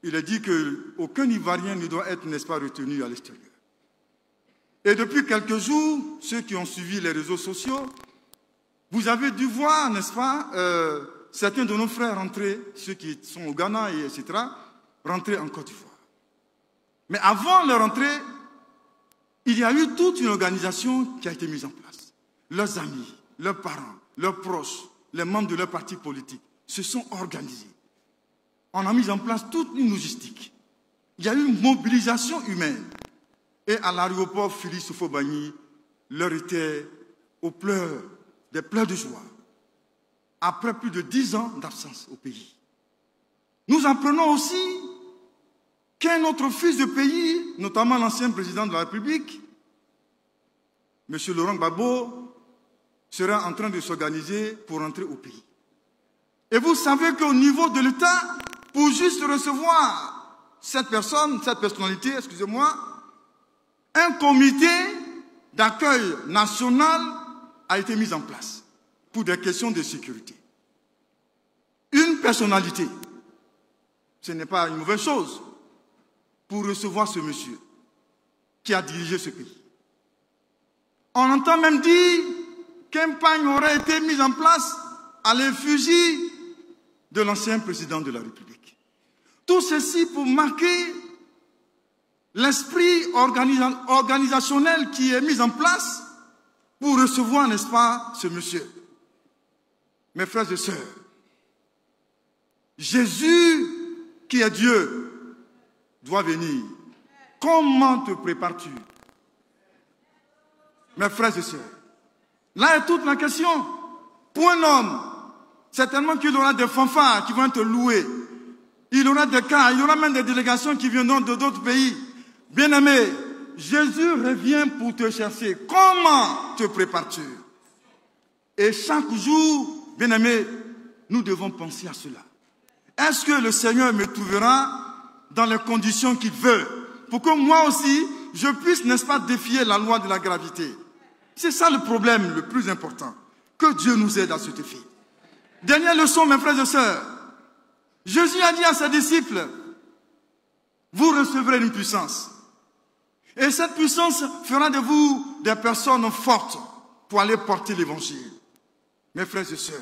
Speaker 6: il est dit qu'aucun Ivoirien ne doit être, n'est-ce pas, retenu à l'extérieur. Et depuis quelques jours, ceux qui ont suivi les réseaux sociaux, vous avez dû voir, n'est-ce pas, certains de nos frères rentrer, ceux qui sont au Ghana, et etc., rentrer en Côte d'Ivoire. Mais avant leur entrée, il y a eu toute une organisation qui a été mise en place. Leurs amis, leurs parents, leurs proches, les membres de leur parti politique se sont organisés. On a mis en place toute une logistique. Il y a eu une mobilisation humaine. Et à l'aéroport Félix Houphouët-Boigny, l'heure était aux pleurs, des pleurs de joie. Après plus de 10 ans d'absence au pays. Nous apprenons aussi qu'un autre fils de pays, notamment l'ancien président de la République, M. Laurent Gbagbo, sera en train de s'organiser pour entrer au pays. Et vous savez qu'au niveau de l'État, pour juste recevoir cette personne, cette personnalité, excusez-moi, un comité d'accueil national a été mis en place pour des questions de sécurité. Une personnalité, ce n'est pas une mauvaise chose, pour recevoir ce monsieur qui a dirigé ce pays. On entend même dire qu'un pagne aurait été mis en place à l'effigie de l'ancien président de la République. Tout ceci pour marquer l'esprit organisationnel qui est mis en place pour recevoir, n'est-ce pas, ce monsieur. Mes frères et sœurs, Jésus, qui est Dieu, doit venir. Comment te prépares-tu? Mes frères et sœurs, là est toute la question. Pour un homme, certainement qu'il aura des fanfares qui vont te louer. Il aura des cas, il y aura même des délégations qui viendront de d'autres pays. Bien-aimé, Jésus revient pour te chercher. Comment te prépares-tu? Et chaque jour, bien-aimé, nous devons penser à cela. Est-ce que le Seigneur me trouvera dans les conditions qu'il veut, pour que moi aussi, je puisse, n'est-ce pas, défier la loi de la gravité? C'est ça le problème le plus important. Que Dieu nous aide à ce défi. Dernière leçon, mes frères et sœurs. Jésus a dit à ses disciples, vous recevrez une puissance. Et cette puissance fera de vous des personnes fortes pour aller porter l'évangile. Mes frères et sœurs,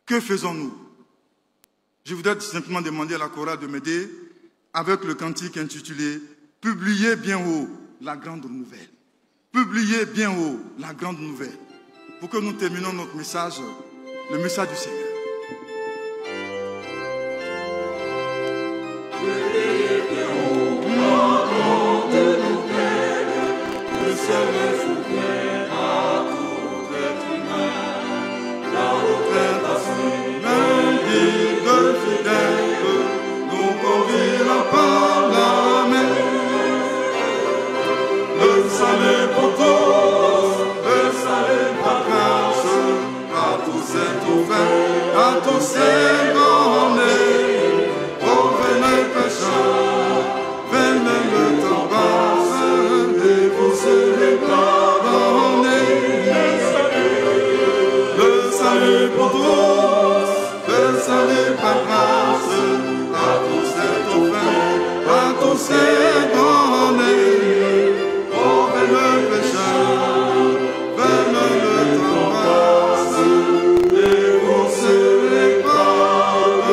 Speaker 6: que faisons-nous? Je voudrais simplement demander à la chorale de m'aider avec le cantique intitulé « Publiez bien haut la grande nouvelle ». Publiez bien haut la grande nouvelle. Pour que nous terminons notre message, le message du Seigneur.
Speaker 3: Publiez bien haut la grande nouvelle, le ciel est ouvert à tout être humain. La représentation de fidèles nous conduira par la main. Le salut pour tous, le salut par grâce, à tous est ouvert.
Speaker 6: à tous ces bornés, oh venez pécheurs, venez le temps passe, et vous serez pardonnés. Le salut pour tous, le salut par grâce, à tous est offert, à tous est donné, oh venez pécheurs, venez le temps passe, et vous serez pardonnés.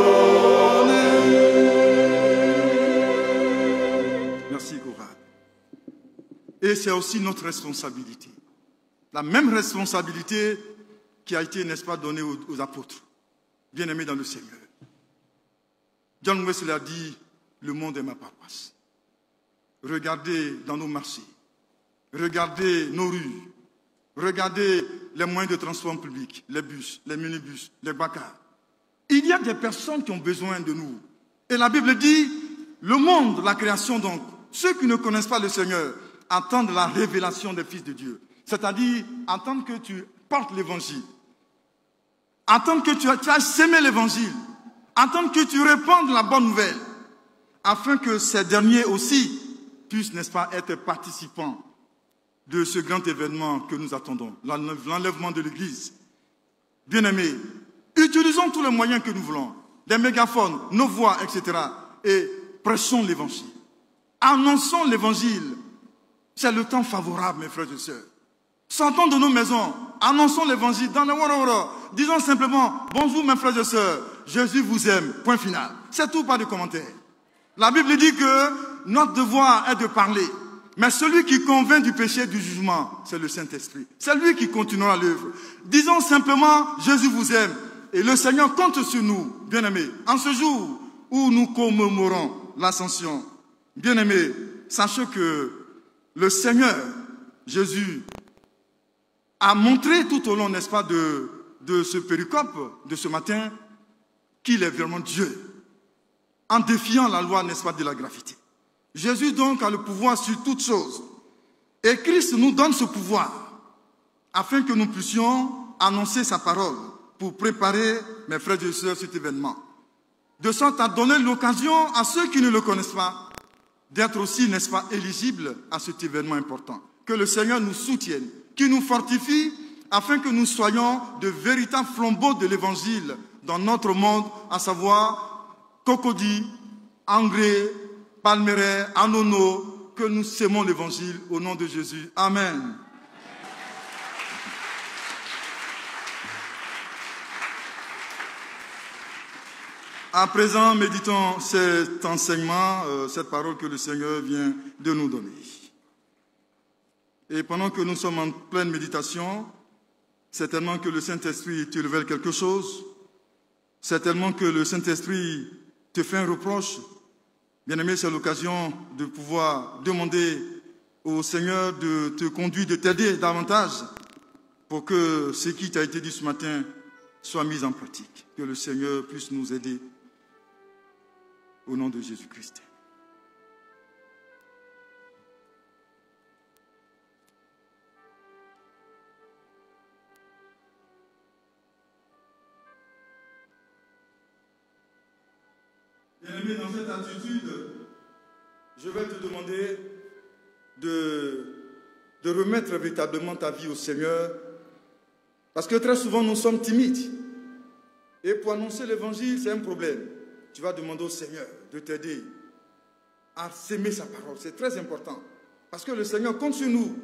Speaker 6: Merci Gourad. Et c'est aussi notre responsabilité. La même responsabilité qui a été, n'est-ce pas, donnée aux apôtres, bien-aimés dans le Seigneur. John Wesley a dit, le monde est ma paroisse. Regardez dans nos marchés, regardez nos rues, regardez les moyens de transport public, les bus, les minibus, les bacars. Il y a des personnes qui ont besoin de nous. Et la Bible dit, le monde, la création donc, ceux qui ne connaissent pas le Seigneur, attendent la révélation des fils de Dieu. C'est-à-dire, attendent que tu portes l'évangile. Attendent que tu as sémé l'évangile. Attendent que tu répandes la bonne nouvelle. Afin que ces derniers aussi puissent, n'est-ce pas, être participants de ce grand événement que nous attendons, l'enlèvement de l'Église. Bien-aimés, utilisons tous les moyens que nous voulons, des mégaphones, nos voix, etc. et prêchons l'Évangile. Annonçons l'Évangile. C'est le temps favorable, mes frères et sœurs. Sortons de nos maisons, annonçons l'Évangile dans le Wara. Disons simplement, bonjour mes frères et sœurs, Jésus vous aime, point final. C'est tout, pas de commentaires. La Bible dit que notre devoir est de parler. Mais celui qui convainc du péché et du jugement, c'est le Saint-Esprit. C'est lui qui continuera l'œuvre. Disons simplement, Jésus vous aime. Et le Seigneur compte sur nous, bien-aimés. En ce jour où nous commémorons l'ascension, bien-aimés, sachez que le Seigneur, Jésus, a montré tout au long, n'est-ce pas, de ce péricope, de ce matin, qu'il est vraiment Dieu. En défiant la loi, n'est-ce pas, de la gravité. Jésus donc a le pouvoir sur toutes choses. Et Christ nous donne ce pouvoir afin que nous puissions annoncer sa parole pour préparer, mes frères et sœurs, cet événement. De sorte à donner l'occasion à ceux qui ne le connaissent pas d'être aussi, n'est-ce pas, éligibles à cet événement important. Que le Seigneur nous soutienne, qu'il nous fortifie afin que nous soyons de véritables flambeaux de l'Évangile dans notre monde, à savoir Cocody, Angré, Palmeraie, Anono, que nous sémons l'Évangile au nom de Jésus. Amen. À présent, méditons cet enseignement, cette parole que le Seigneur vient de nous donner. Et pendant que nous sommes en pleine méditation, certainement que le Saint-Esprit te révèle quelque chose, certainement que le Saint-Esprit te fait un reproche. Bien-aimé, c'est l'occasion de pouvoir demander au Seigneur de te conduire, de t'aider davantage pour que ce qui t'a été dit ce matin soit mis en pratique. Que le Seigneur puisse nous aider au nom de Jésus-Christ. Bien-aimé, dans cette attitude, je vais te demander de remettre véritablement ta vie au Seigneur, parce que très souvent nous sommes timides. Et pour annoncer l'évangile, c'est un problème. Tu vas demander au Seigneur de t'aider à s'aimer sa parole. C'est très important. Parce que le Seigneur compte sur nous.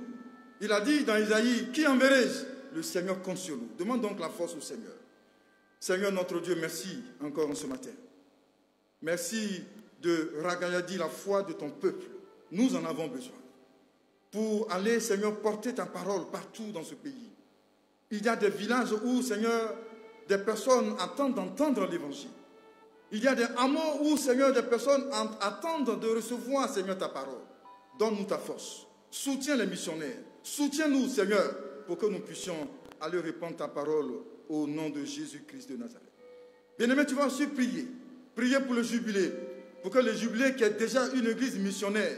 Speaker 6: Il a dit dans Isaïe, qui enverrai-je? Le Seigneur compte sur nous. Demande donc la force au Seigneur. Seigneur notre Dieu, merci encore en ce matin. Merci de ragaillardir la foi de ton peuple. Nous en avons besoin. Pour aller, Seigneur, porter ta parole partout dans ce pays. Il y a des villages où, Seigneur, des personnes attendent d'entendre l'évangile. Il y a des hameaux où, Seigneur, des personnes attendent de recevoir, Seigneur, ta parole. Donne-nous ta force. Soutiens les missionnaires. Soutiens-nous, Seigneur, pour que nous puissions aller répandre ta parole au nom de Jésus-Christ de Nazareth. Bien-aimé, tu vas aussi prier. Priez pour le jubilé, pour que le jubilé, qui est déjà une église missionnaire,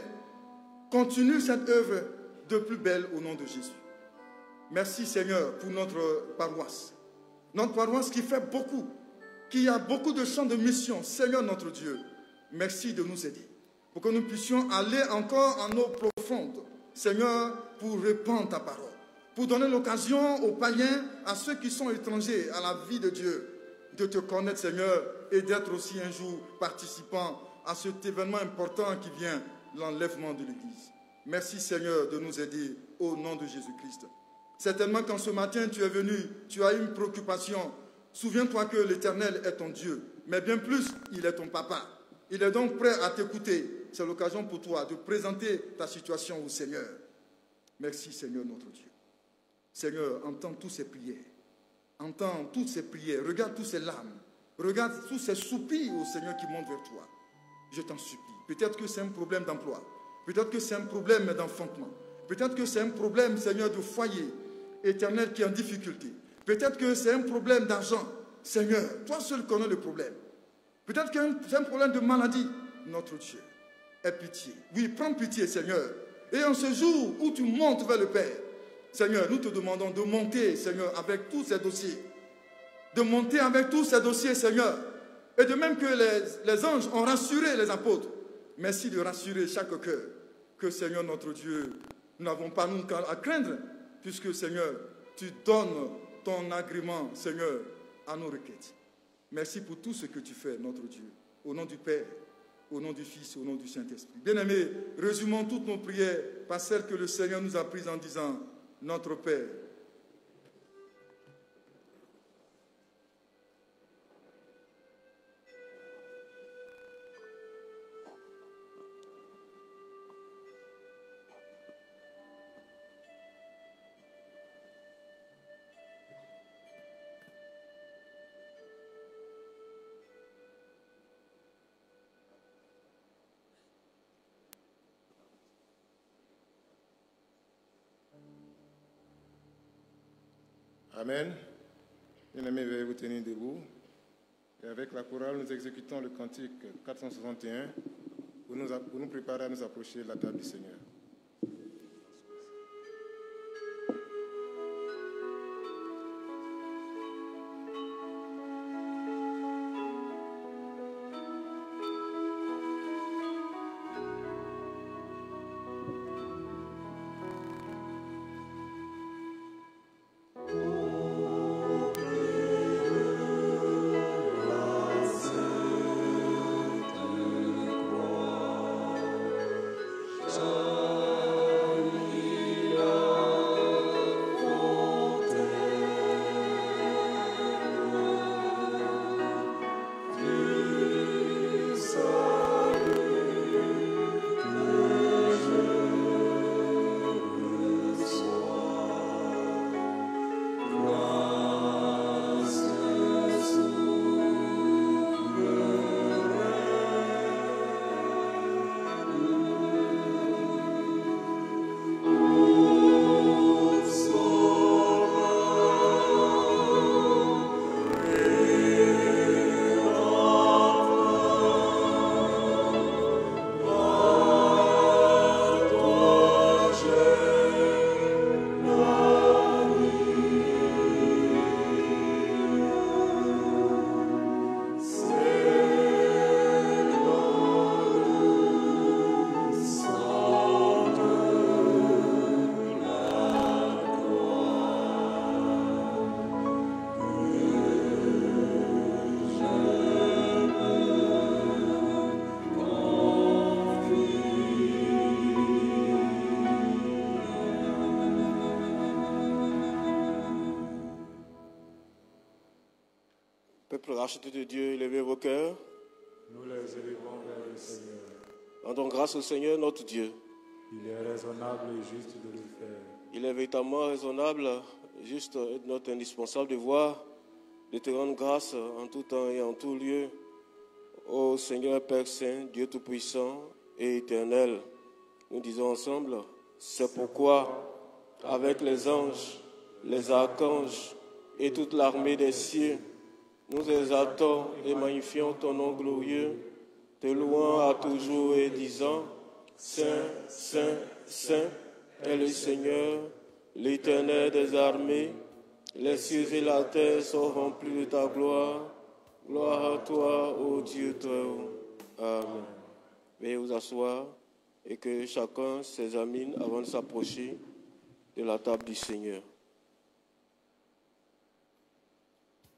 Speaker 6: continue cette œuvre de plus belle au nom de Jésus. Merci Seigneur pour notre paroisse. Notre paroisse qui fait beaucoup. qu'il y a beaucoup de champs de mission. Seigneur notre Dieu, merci de nous aider pour que nous puissions aller encore en eau profonde, Seigneur, pour répandre ta parole, pour donner l'occasion aux païens, à ceux qui sont étrangers à la vie de Dieu, de te connaître, Seigneur, et d'être aussi un jour participant à cet événement important qui vient, l'enlèvement de l'Église. Merci, Seigneur, de nous aider au nom de Jésus-Christ. Certainement, quand ce matin tu es venu, tu as une préoccupation. Souviens-toi que l'Éternel est ton Dieu, mais bien plus, il est ton papa. Il est donc prêt à t'écouter. C'est l'occasion pour toi de présenter ta situation au Seigneur. Merci, Seigneur notre Dieu. Seigneur, entends toutes ces prières. Entends toutes ces prières. Regarde toutes ces larmes. Regarde tous ces soupirs au Seigneur qui montent vers toi. Je t'en supplie. Peut-être que c'est un problème d'emploi. Peut-être que c'est un problème d'enfantement. Peut-être que c'est un problème, Seigneur, de foyer éternel qui est en difficulté. Peut-être que c'est un problème d'argent. Seigneur, toi seul connais le problème. Peut-être que c'est un problème de maladie. Notre Dieu, aie pitié. Oui, prends pitié, Seigneur. Et en ce jour où tu montes vers le Père, Seigneur, nous te demandons de monter, Seigneur, avec tous ces dossiers. De monter avec tous ces dossiers, Seigneur. Et de même que les anges ont rassuré les apôtres, merci de rassurer chaque cœur. Que, Seigneur, notre Dieu, nous n'avons pas nous à craindre, puisque, Seigneur, tu donnes ton agrément, Seigneur, à nos requêtes. Merci pour tout ce que tu fais, notre Dieu. Au nom du Père, au nom du Fils, au nom du Saint-Esprit. Bien-aimés, résumons toutes nos prières par celles que le Seigneur nous a prises en disant, notre Père.
Speaker 2: Amen. Bien-aimés, veuillez vous tenir debout. Et avec la chorale, nous exécutons le cantique 461 pour nous préparer à nous approcher de la table du Seigneur.
Speaker 1: Peuple racheté de Dieu, élevez vos cœurs.
Speaker 3: Nous les élevons vers le Seigneur.
Speaker 1: Rendons grâce au Seigneur notre Dieu.
Speaker 3: Il est raisonnable et juste de le faire.
Speaker 1: Il est véritablement raisonnable, juste et notre indispensable devoir de te rendre grâce en tout temps et en tout lieu. Ô Seigneur Père Saint, Dieu Tout-Puissant et Éternel, nous disons ensemble, c'est pourquoi, avec les anges, les archanges et toute l'armée des cieux, nous exaltons et magnifions ton nom glorieux, te louant à toujours et disant, Saint, Saint, Saint est le Seigneur, l'Éternel des armées. Les cieux et la terre sont remplis de ta gloire. Gloire à toi, ô Dieu très haut. Amen. Veuillez vous asseoir et que chacun s'examine avant de s'approcher de la table du Seigneur.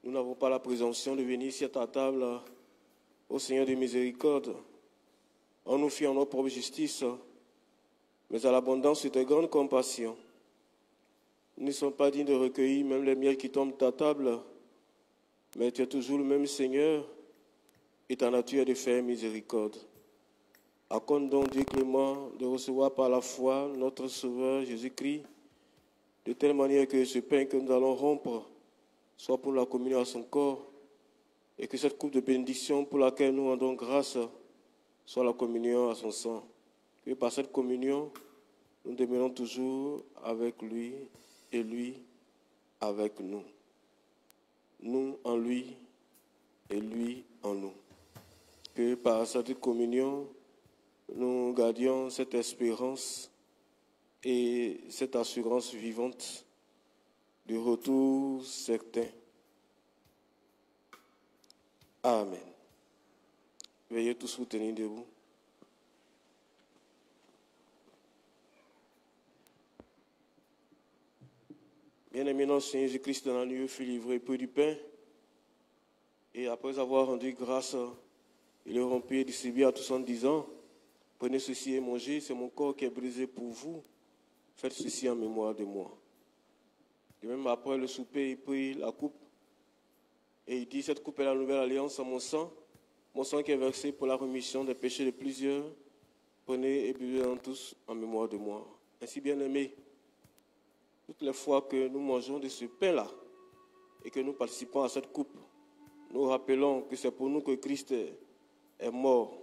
Speaker 1: Nous n'avons pas la présomption de venir ici à ta table, ô Seigneur de miséricorde, en nous fiant notre propre justice, mais à l'abondance de tes grandes compassions. Nous ne sommes pas dignes de recueillir même les miels qui tombent de ta table, mais tu es toujours le même Seigneur et ta nature est de faire miséricorde. Accorde donc, Dieu clément, de recevoir par la foi notre Sauveur Jésus-Christ, de telle manière que ce pain que nous allons rompre soit pour la communion à son corps, et que cette coupe de bénédiction pour laquelle nous rendons grâce soit la communion à son sang. Que par cette communion, nous demeurons toujours avec lui et lui avec nous. Nous en lui et lui en nous. Que par cette communion, nous gardions cette espérance et cette assurance vivante du retour certain. Amen. Veuillez tous vous tenir debout. Bien-aimé notre Seigneur Jésus-Christ, dans la nuit, fut livré peu du pain. Et après avoir rendu grâce, il le rompit et distribué à tous en disant, prenez ceci et mangez, c'est mon corps qui est brisé pour vous. Faites ceci en mémoire de moi. Et même après le souper, il prit la coupe et il dit, cette coupe est la nouvelle alliance en mon sang qui est versé pour la rémission des péchés de plusieurs. Prenez et buvez-en tous en mémoire de moi. Ainsi, bien-aimés, toutes les fois que nous mangeons de ce pain-là et que nous participons à cette coupe, nous rappelons que c'est pour nous que Christ est mort,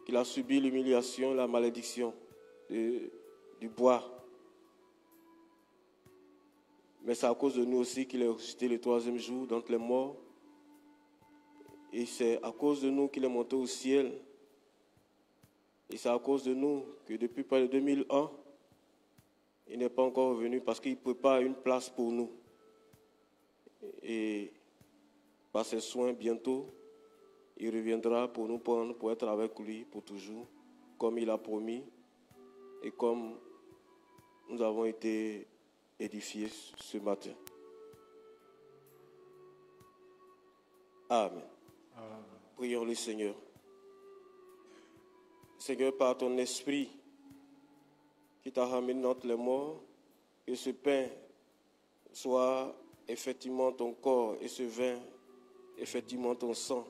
Speaker 1: qu'il a subi l'humiliation, la malédiction du bois. Mais c'est à cause de nous aussi qu'il est ressuscité le 3e jour d'entre les morts. Et c'est à cause de nous qu'il est monté au ciel. Et c'est à cause de nous que depuis près de 2000 ans, il n'est pas encore revenu parce qu'il prépare une place pour nous. Et par ses soins, bientôt, il reviendra pour nous prendre, pour être avec lui pour toujours, comme il a promis et comme nous avons été édifiés ce matin. Amen. Amen. Prions le Seigneur. Seigneur, par ton esprit qui t'a ramené entre les morts, que ce pain soit effectivement ton corps et ce vin effectivement ton sang,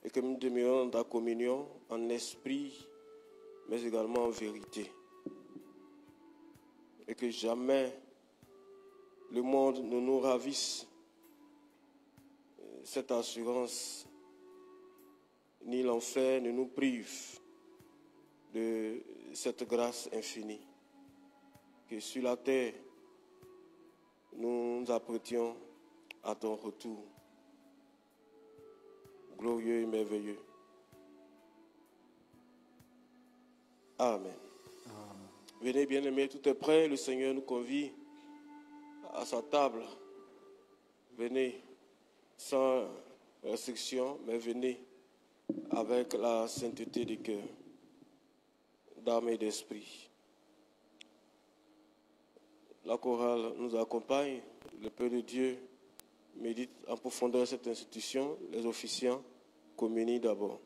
Speaker 1: et que nous demeurons dans ta communion en esprit, mais également en vérité. Et que jamais le monde ne nous ravisse cette assurance, ni l'enfer ne nous prive de cette grâce infinie. Que sur la terre, nous nous apprêtions à ton retour, glorieux et merveilleux. Amen. Amen. Venez, bien-aimés, tout est prêt. Le Seigneur nous convie à sa table. Venez sans restriction, mais venez avec la sainteté du cœur, d'âme et d'esprit. La chorale nous accompagne. Le peuple de Dieu médite en profondeur cette institution. Les officiants communient d'abord.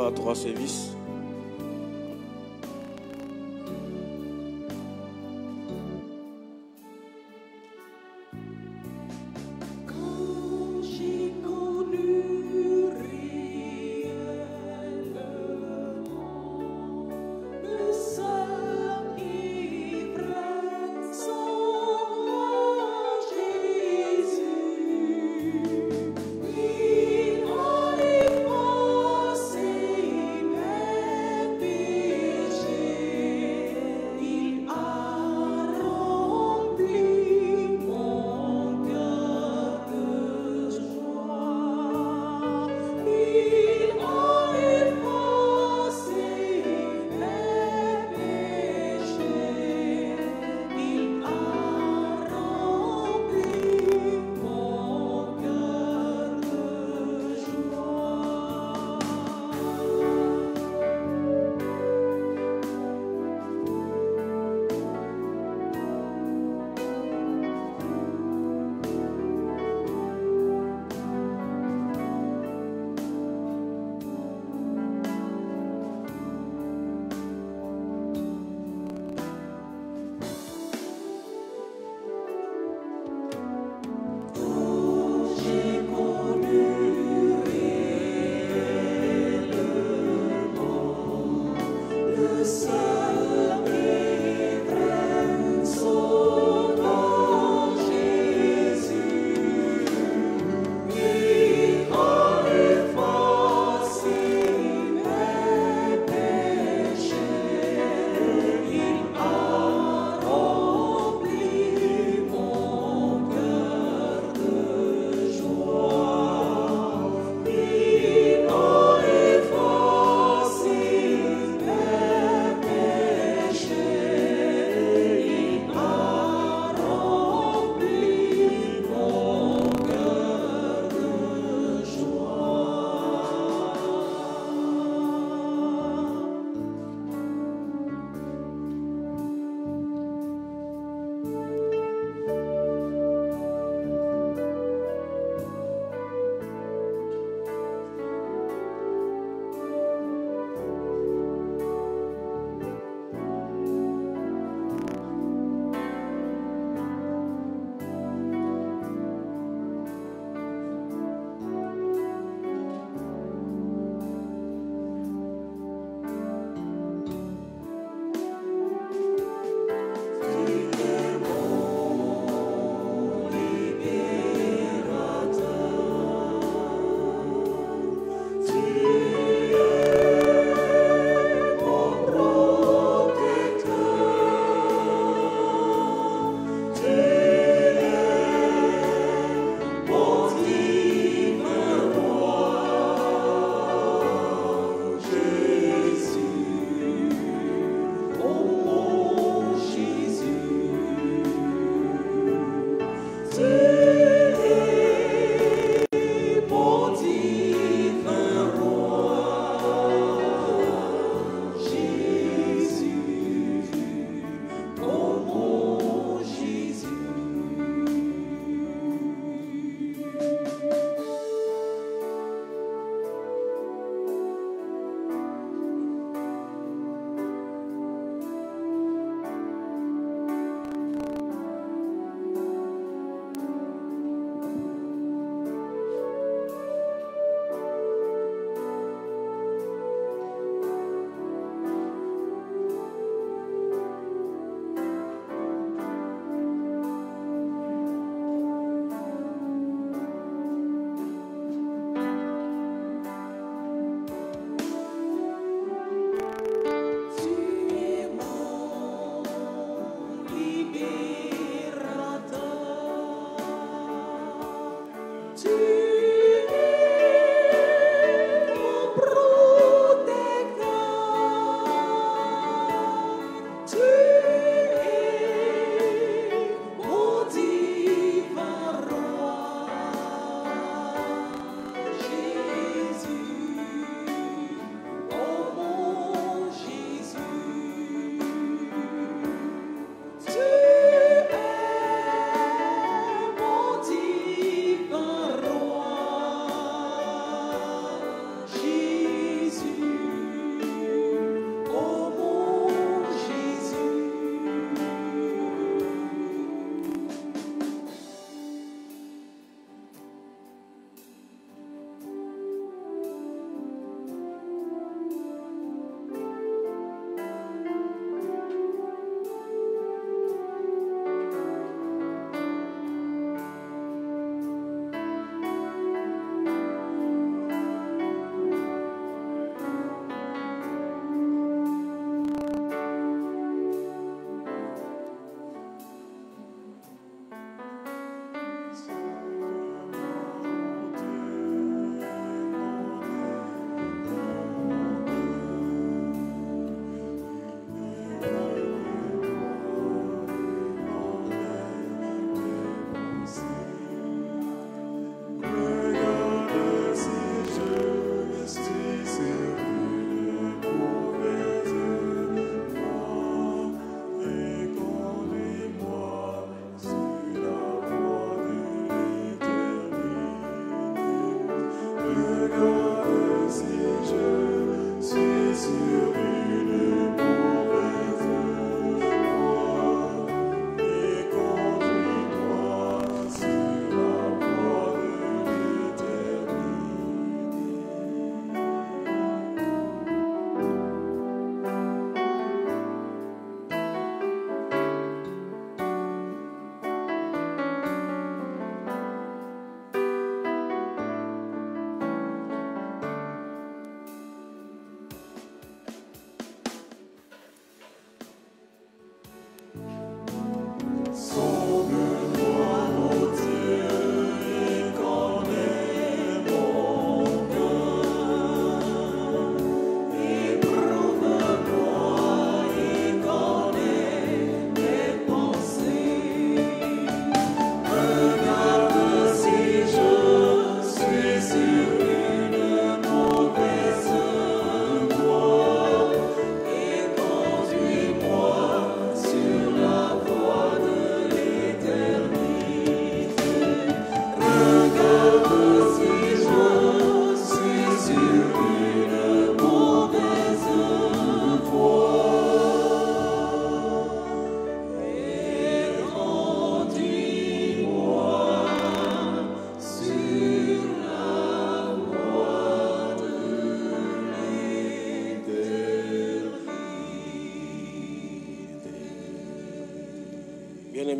Speaker 1: part à 3 services.
Speaker 7: Amen.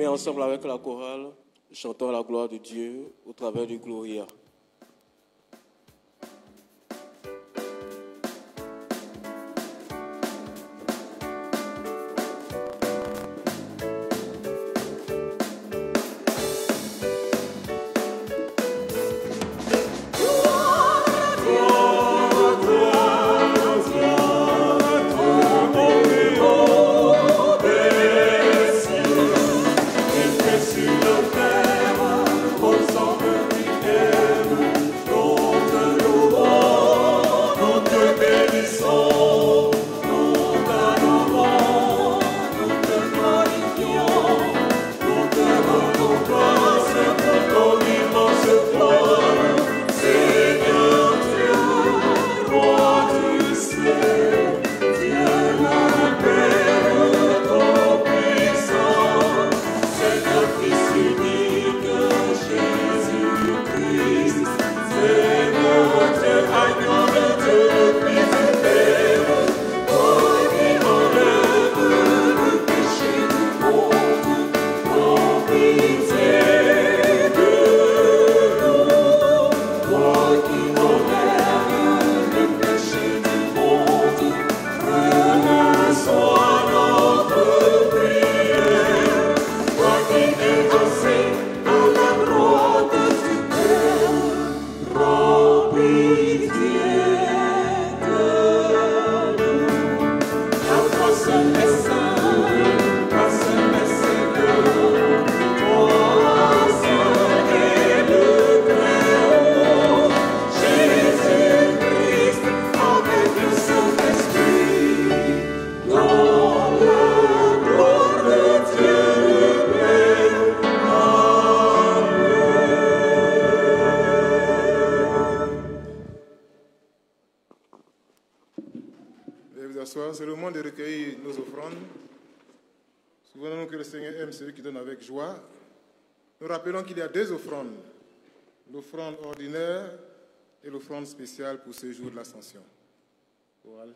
Speaker 1: met ensemble avec la chorale, chantons la gloire de Dieu au travers du Gloria.
Speaker 2: C'est le moment de recueillir nos offrandes. Souvenons-nous que le Seigneur aime celui qui donne avec joie. Nous rappelons qu'il y a deux offrandes, l'offrande ordinaire et l'offrande spéciale pour ce jour de l'Ascension. Voilà.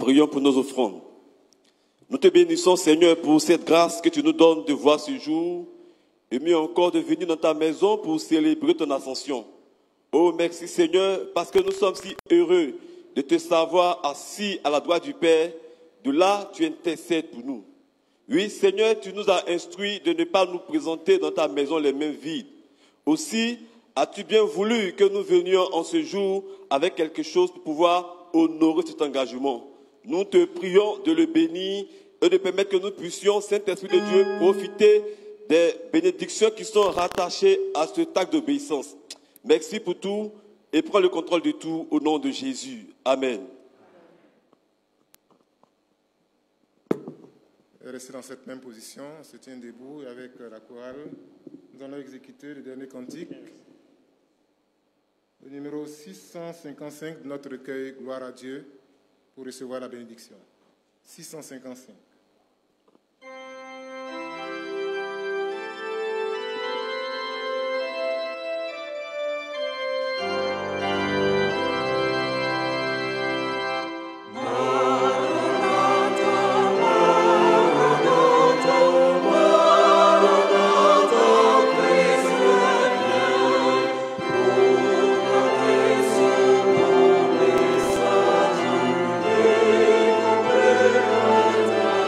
Speaker 7: Prions pour nos offrandes. Nous te bénissons, Seigneur, pour cette grâce que tu nous donnes de voir ce jour et mieux encore de venir dans ta maison pour célébrer ton ascension. Oh, merci, Seigneur, parce que nous sommes si heureux de te savoir assis à la droite du Père. De là, tu intercèdes pour nous. Oui, Seigneur, tu nous as instruits de ne pas nous présenter dans ta maison les mains vides. Aussi, as-tu bien voulu que nous venions en ce jour avec quelque chose pour pouvoir honorer cet engagement. Nous te prions de le bénir et de permettre que nous puissions, Saint-Esprit de Dieu, profiter des bénédictions qui sont rattachées à ce acte d'obéissance. Merci pour tout et prends le contrôle de tout au nom de Jésus. Amen.
Speaker 2: Restez dans cette même position, on se tient debout et avec la chorale, nous allons exécuter le dernier cantique, le numéro 655 de notre recueil Gloire à Dieu pour recevoir la bénédiction. 655.
Speaker 3: Maranatha,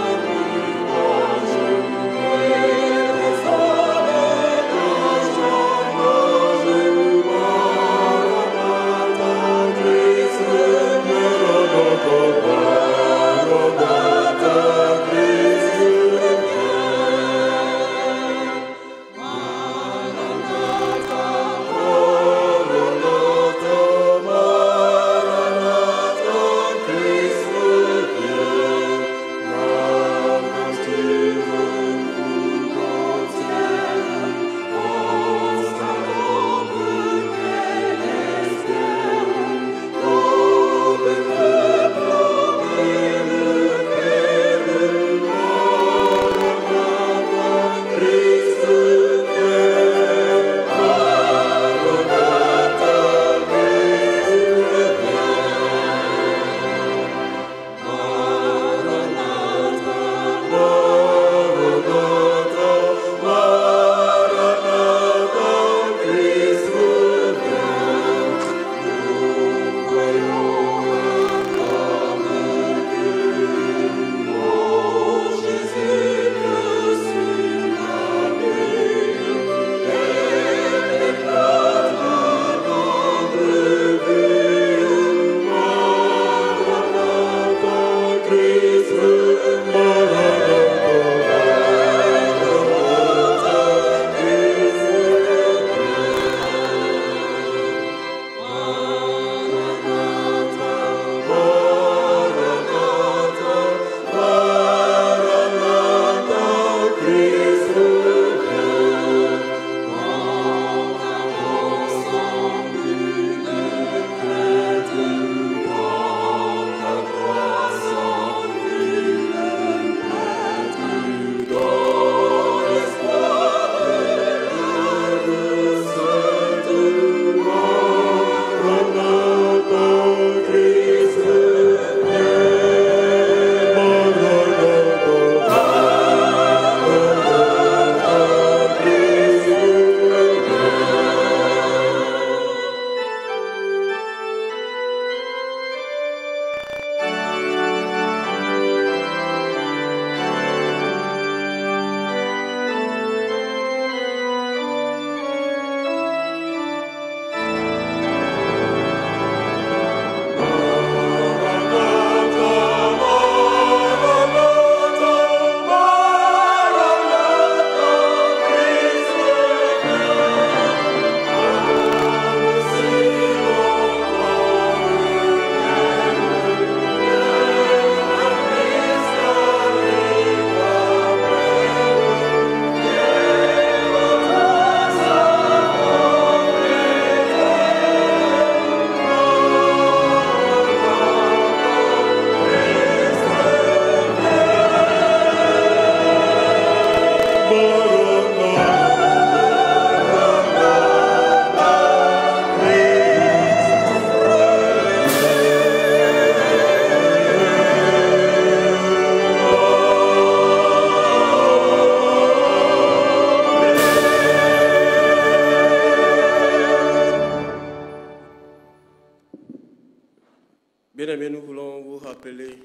Speaker 1: allons vous rappeler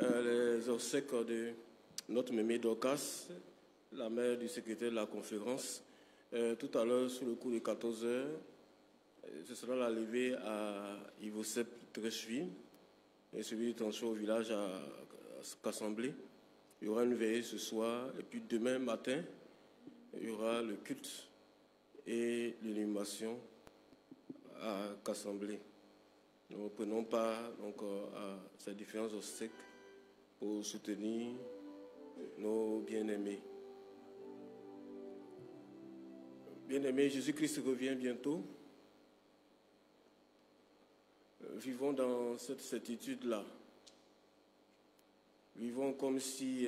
Speaker 1: les obsèques de notre mémé Dorcas, la mère du secrétaire de la conférence. Tout à l'heure, sur le coup de 14 h, ce sera la levée à Ivosep Trècheville et celui de tension au village à Cassemblé. Il y aura une veillée ce soir et puis demain matin, il y aura le culte et l'inhumation à Cassemblé. Nous ne prenons pas donc, à ces différents obsèques pour soutenir nos bien-aimés. Bien-aimés, Jésus-Christ revient bientôt. Vivons dans cette certitude-là. Vivons comme si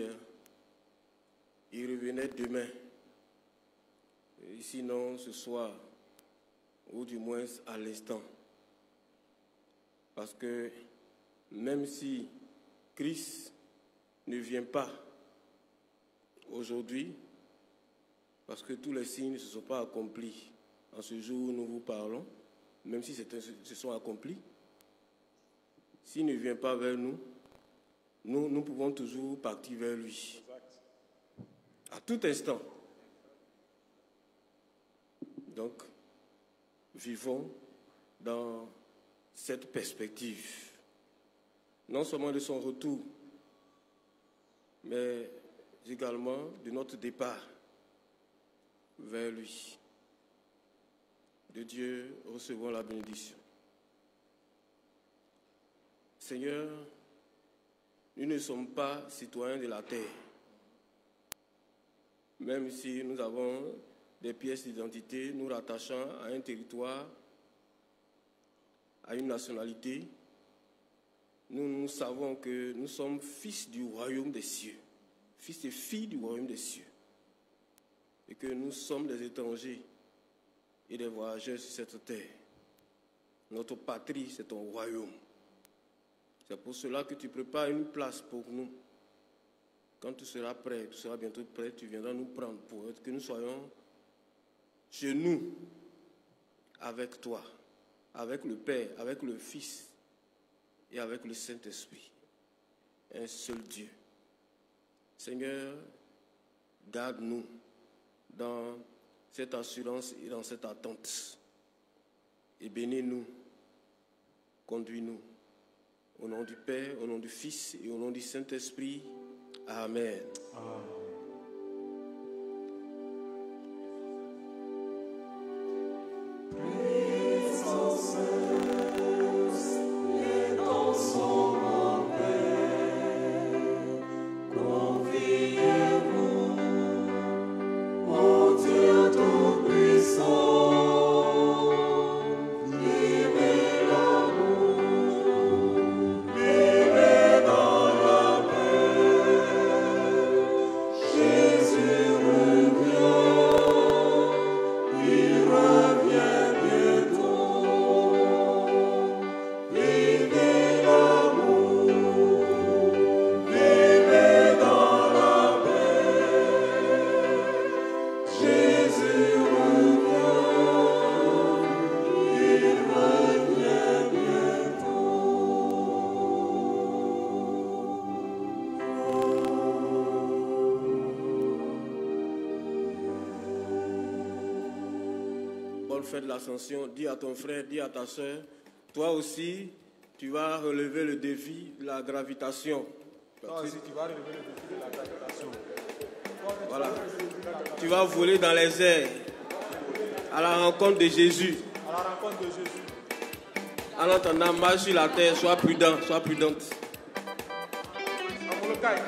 Speaker 1: il revenait demain. Et sinon, ce soir, ou du moins à l'instant. Parce que même si Christ ne vient pas aujourd'hui, parce que tous les signes ne se sont pas accomplis en ce jour où nous vous parlons, même si certains se sont accomplis, s'il ne vient pas vers nous, nous pouvons toujours partir vers lui. À tout instant. Donc, vivons dans cette perspective, non seulement de son retour, mais également de notre départ vers lui. De Dieu, recevons la bénédiction. Seigneur, nous ne sommes pas citoyens de la terre, même si nous avons des pièces d'identité nous rattachant à un territoire, à une nationalité. Nous savons que nous sommes fils du royaume des cieux, fils et filles du royaume des cieux, et que nous sommes des étrangers et des voyageurs sur cette terre. Notre patrie, c'est ton royaume. C'est pour cela que tu prépares une place pour nous. Quand tu seras prêt, tu seras bientôt prêt, tu viendras nous prendre pour que nous soyons chez nous, avec toi, avec le Père, avec le Fils et avec le Saint-Esprit. Un seul Dieu. Seigneur, garde-nous dans cette assurance et dans cette attente. Et bénis-nous, conduis-nous. Au nom du Père, au nom du Fils et au nom du Saint-Esprit. Amen. Amen. Fête de l'Ascension, dis à ton frère, dis à ta soeur, toi aussi, tu vas relever le défi de la gravitation.
Speaker 2: Toi aussi, tu vas relever le défi de la gravitation.
Speaker 1: Voilà. Tu vas voler dans les airs à la rencontre de Jésus.
Speaker 2: À la rencontre de Jésus.
Speaker 1: En entendant, marche sur la terre, sois prudent, sois prudente.
Speaker 2: Amolokai.